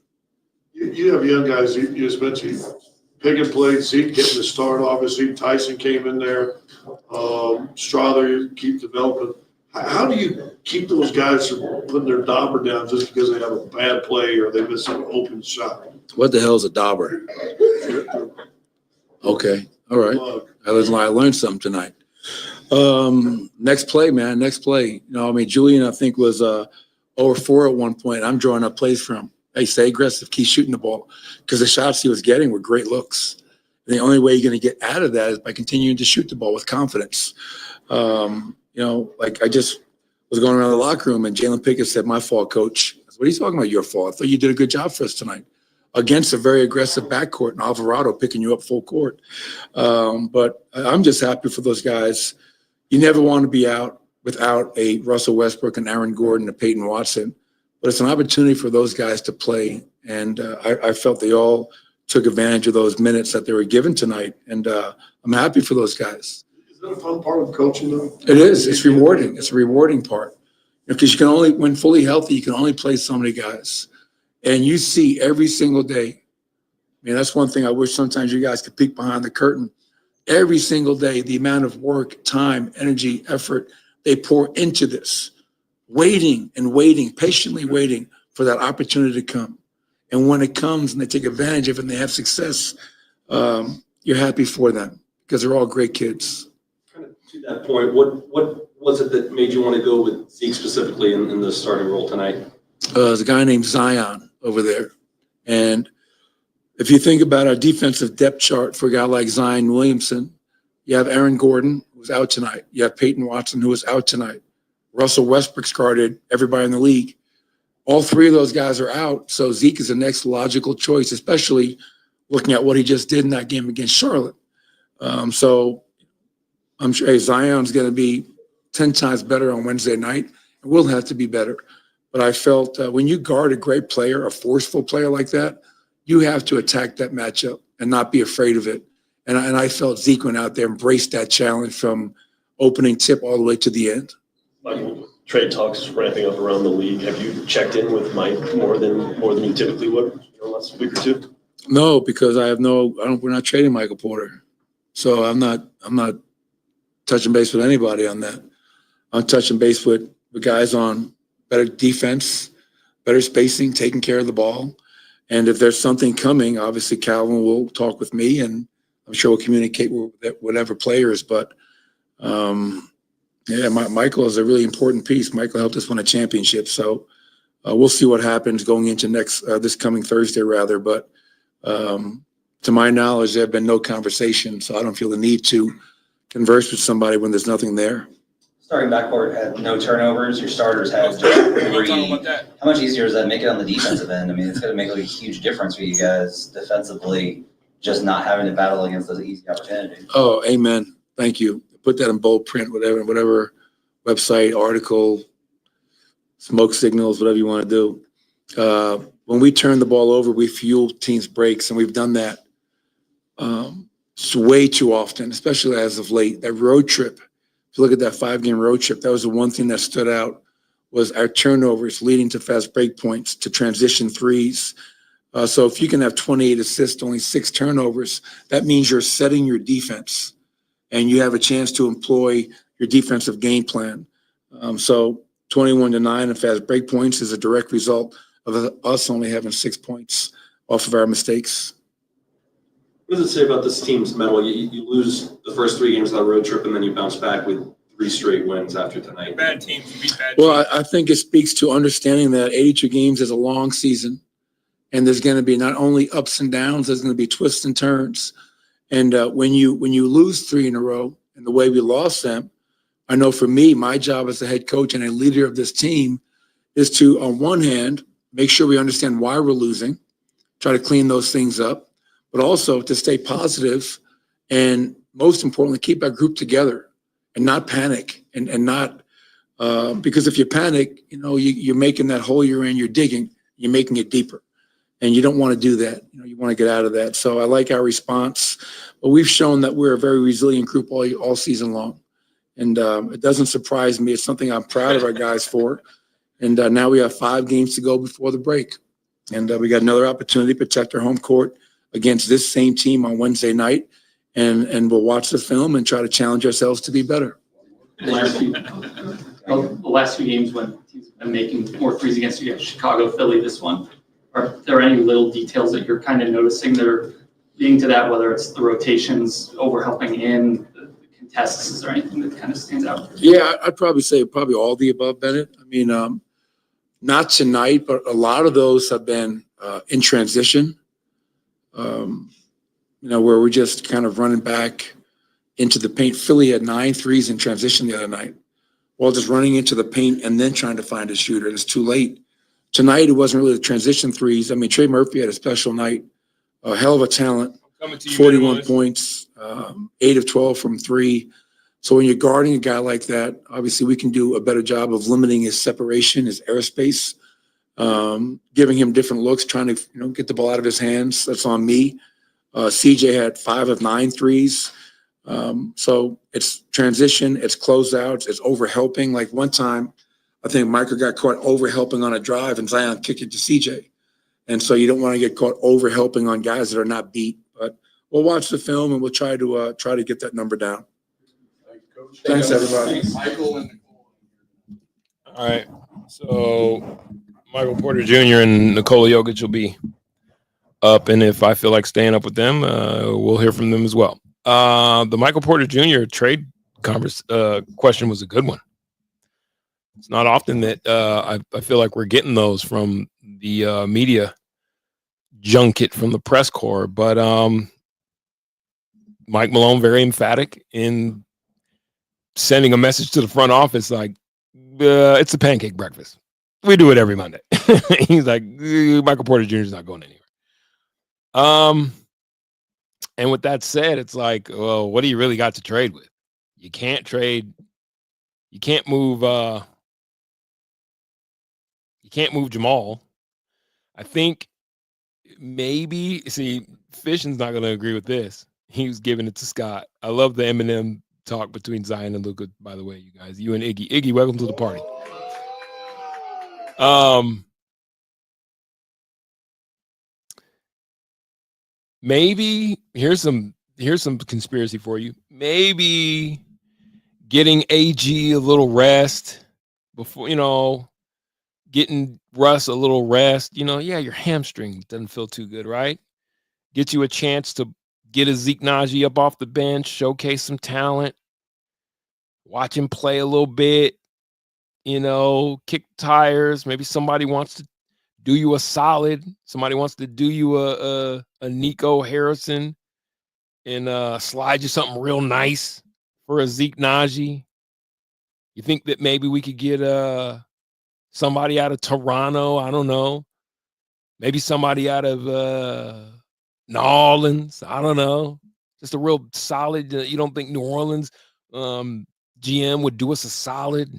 You have young guys. You just mentioned pick and play. Zeke getting the start. Obviously, Tyson came in there. Strother, you keep developing. How do you keep those guys from putting their dauber down just because they have a bad play or they miss an open shot? What the hell is a dauber? Okay. All right. I learned something tonight. Next play, man. Next play. Julian, I think, was over 4 at one point. I'm drawing up plays for him. Hey, stay aggressive. Keep shooting the ball. Because the shots he was getting were great looks. And the only way you're going to get out of that is by continuing to shoot the ball with confidence. I just was going around the locker room and Jalen Pickett said, "My fault, coach." I said, "What are you talking about, your fault? I thought you did a good job for us tonight." Against a very aggressive backcourt and Alvarado picking you up full court. But I'm just happy for those guys. You never want to be out without a Russell Westbrook and Aaron Gordon and Peyton Watson. But it's an opportunity for those guys to play. And I felt they all took advantage of those minutes that they were given tonight. And I'm happy for those guys. Is that a fun part of coaching, though? It is. It's rewarding. It's a rewarding part. Because you can only, when fully healthy, you can only play so many guys. And you see every single day. That's one thing I wish sometimes you guys could peek behind the curtain. Every single day, the amount of work, time, energy, effort they pour into this, waiting, patiently waiting for that opportunity to come. And when it comes and they take advantage of it and they have success, you're happy for them because they're all great kids. Kind of to that point, what was it that made you want to go with Zeke specifically in the starting role tonight? There's a guy named Zion over there. And if you think about our defensive depth chart for a guy like Zion Williamson, you have Aaron Gordon, who's out tonight. You have Peyton Watson, who was out tonight. Russell Westbrook's guarded everybody in the league. All 3 of those guys are out. So Zeke is the next logical choice, especially looking at what he just did in that game against Charlotte. So I'm sure Zion's going to be 10 times better on Wednesday night. And we'll have to be better. But I felt when you guard a great player, a forceful player like that, you have to attack that matchup and not be afraid of it. And I felt Zeke went out there, embraced that challenge from opening tip all the way to the end. Trade talks ramping up around the league. Have you checked in with Mike more than you typically would in the last week or two? No, because we're not trading Michael Porter. So I'm not touching base with anybody on that. I'm touching base with the guys on better defense, better spacing, taking care of the ball. And if there's something coming, obviously Calvin will talk with me and I'm sure we'll communicate with whatever players. But Michael is a really important piece. Michael helped us win a championship. So we'll see what happens going into this coming Thursday rather. But to my knowledge, there have been no conversation. So I don't feel the need to converse with somebody when there's nothing there. Starting backcourt had no turnovers. Your starters had just 3. How much easier does that make it on the defensive end? It's going to make a huge difference for you guys defensively, just not having to battle against those easy opportunities. Oh, amen. Thank you. Put that in bold print, whatever website, article, smoke signals, whatever you want to do. When we turn the ball over, we fuel teams' breaks, and we've done that way too often, especially as of late. That road trip. If you look at that 5-game road trip, that was the one thing that stood out was our turnovers leading to fast break points, to transition threes. So if you can have 28 assists, only 6 turnovers, that means you're setting your defense and you have a chance to employ your defensive game plan. So 21-9 in fast break points is a direct result of us only having 6 points off of our mistakes. What does it say about this team's mettle? You lose the first 3 games of that road trip, and then you bounce back with 3 straight wins after tonight. Bad teams beat bad teams. Well, I think it speaks to understanding that 82 games is a long season, and there's going to be not only ups and downs, there's going to be twists and turns. And when you lose 3 in a row, and the way we lost them, I know for me, my job as a head coach and a leader of this team is to, on one hand, make sure we understand why we're losing, try to clean those things up, but also to stay positive and most importantly, keep our group together and not panic and not because if you panic, you're making that hole you're in, you're digging, you're making it deeper. And you don't want to do that. You want to get out of that. So I like our response, but we've shown that we're a very resilient group all season long. And it doesn't surprise me. It's something I'm proud of our guys for. And now we have 5 games to go before the break. And we got another opportunity to protect our home court against this same team on Wednesday night. And we'll watch the film and try to challenge ourselves to be better. The last few games when teams have been making more threes against you, Chicago, Philly, this one. Are there any little details that you're kind of noticing that are leading to that, whether it's the rotations, overhelping in, the contests? Is there anything that kind of stands out? Yeah, I'd probably say all the above, Bennett. I mean, not tonight, but a lot of those have been in transition, where we're just kind of running back into the paint. Philly had 9 threes in transition the other night, while just running into the paint and then trying to find a shooter. It's too late. Tonight, it wasn't really the transition threes. I mean, Trey Murphy had a special night, a hell of a talent, 41 points, 8 of 12 from 3. So when you're guarding a guy like that, obviously we can do a better job of limiting his separation, his airspace, giving him different looks, trying to get the ball out of his hands. That's on me. CJ had 5 of 9 threes. So it's transition, it's closeouts, it's overhelping. Like one time, I think Michael got caught overhelping on a drive and Zion kicked it to CJ. And so you don't want to get caught overhelping on guys that are not beat. But we'll watch the film and we'll try to get that number down. Thanks, everybody. Michael and All right. So Michael Porter Jr. and Nikola Jokic will be up. And if I feel like staying up with them, we'll hear from them as well. The Michael Porter Jr. trade question was a good one. It's not often that I feel like we're getting those from the media junket from the press corps, but Mike Malone very emphatic in sending a message to the front office like, it's a pancake breakfast. We do it every Monday. He's like, Michael Porter Jr. is not going anywhere. And with that said, it's like, well, what do you really got to trade with? You can't trade. You can't move. You can't move Jamal. I think maybe, see, Fission's not going to agree with this. He was giving it to Scott. I love the Eminem talk between Zion and Luka, by the way, you guys. You and Iggy. Iggy, welcome to the party. Maybe here's some conspiracy for you. Maybe getting AG a little rest before, getting Russ a little rest. Your hamstring doesn't feel too good, right? Get you a chance to get a Zeke Naji up off the bench, showcase some talent, watch him play a little bit, kick tires. Maybe somebody wants to do you a solid. Somebody wants to do you a Nico Harrison and slide you something real nice for a Zeke Naji. You think that maybe we could get somebody out of Toronto? I don't know. Maybe somebody out of New Orleans. I don't know. Just a real solid. You don't think New Orleans GM would do us a solid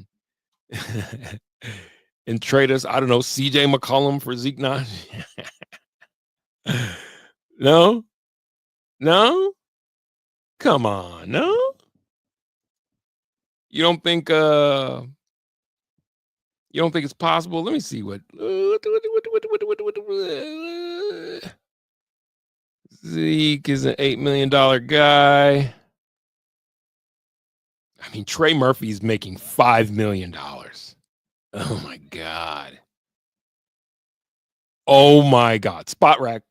and trade us, I don't know, CJ McCollum for Zeke Naji? No? Come on, no? You don't think it's possible? Let me see what Zeke is an $8 million guy. I mean, Trey Murphy's making $5 million. Oh my God. Oh my God. Spot rack.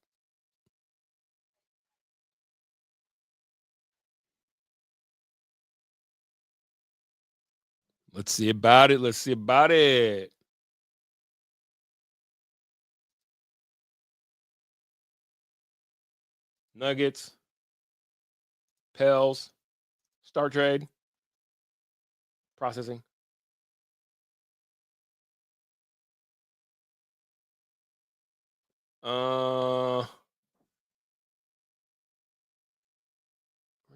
Let's see about it. Let's see about it. Nuggets. Pels. Star trade. Processing. Where's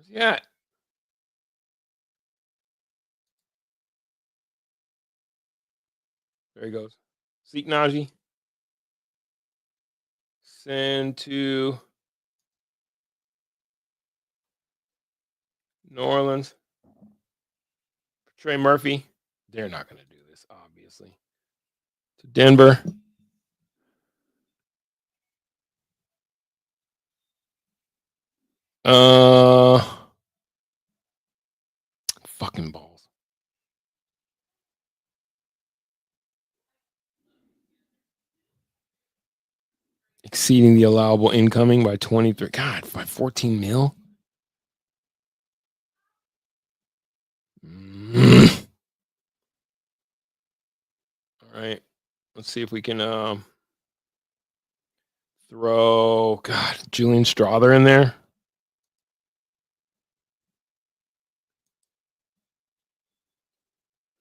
he at? There he goes. Seek Najee. Send to New Orleans. Trey Murphy. They're not going to do this, obviously. To Denver. Fucking balls. Exceeding the allowable incoming by 23. God, by 14 mil. All right. Let's see if we can throw Julian Strother in there.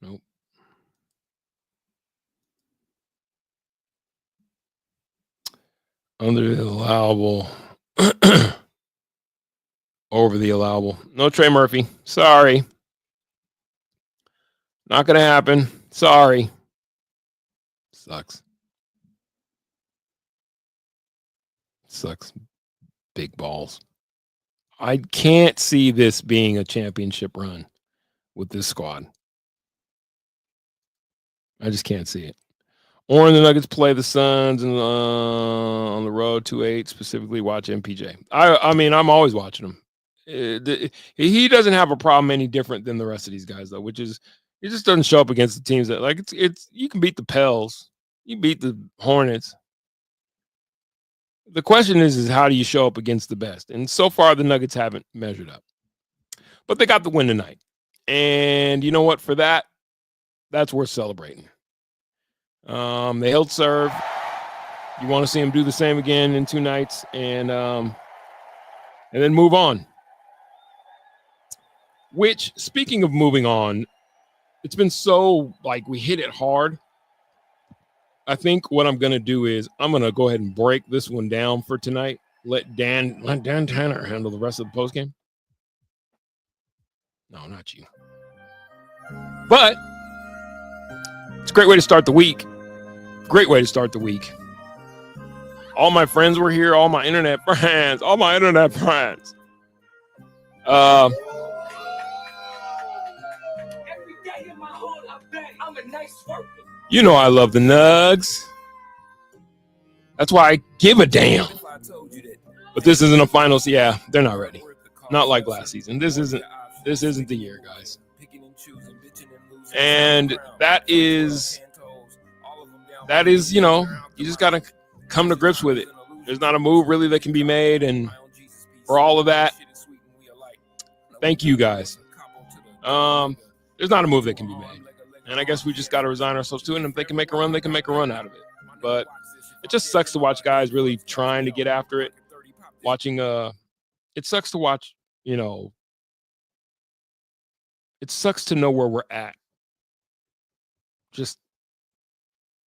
Nope. Under the allowable. Over the allowable. No Trey Murphy. Sorry. Not going to happen. Sorry. Sucks. Sucks. Big balls. I can't see this being a championship run with this squad. I just can't see it. Or the Nuggets play the Suns and on the road 2-8, specifically watch MPJ. I mean, I'm always watching him. He doesn't have a problem any different than the rest of these guys, though, which is he just doesn't show up against the teams that it's you can beat the Pels, you beat the Hornets. The question is how do you show up against the best? And so far, the Nuggets haven't measured up. But they got the win tonight. And you know what? For that, that's worth celebrating. They held serve. You want to see them do the same again in 2 nights and then move on. Which, speaking of moving on, it's been so, we hit it hard. I think what I'm going to do is I'm going to go ahead and break this one down for tonight. Let Dan Tanner handle the rest of the postgame. No, not you. But it's a great way to start the week. Great way to start the week. All my friends were here. All my internet friends. You know I love the Nuggs. That's why I give a damn. But this isn't a finals. Yeah, they're not ready. Not like last season. This isn't the year, guys. And that is, you just got to come to grips with it. There's not a move really that can be made. And for all of that, thank you guys. There's not a move that can be made. And I guess we just got to resign ourselves to it. And if they can make a run, they can make a run out of it. But it just sucks to watch guys really trying to get after it. It sucks to watch, it sucks to know where we're at. Just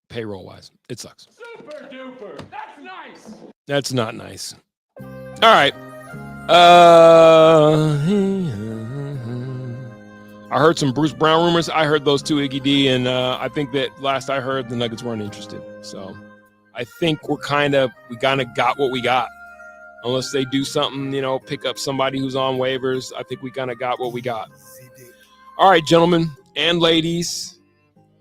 payroll-wise. It sucks. Super duper. That's nice. That's not nice. All right. I heard some Bruce Brown rumors. I heard those too, Iggy D, and I think that last I heard, the Nuggets weren't interested. So I think we kind of got what we got. Unless they do something, pick up somebody who's on waivers, I think we kind of got what we got. All right, gentlemen and ladies,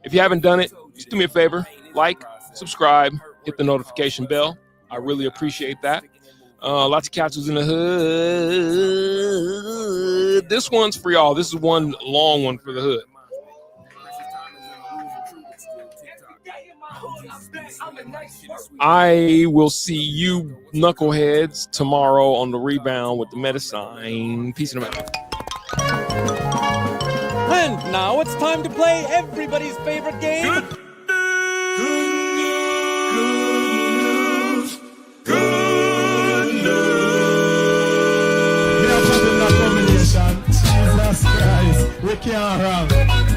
if you haven't done it, just do me a favor. Like, subscribe, hit the notification bell. I really appreciate that. Lots of cats was in the hood. This one's for y'all. This is one long one for the hood. I will see you knuckleheads tomorrow on the rebound with the medicine. Peace and love. Hey! And now it's time to play everybody's favorite game. Good news. They are putting that combination. Jesus Christ. We can't run.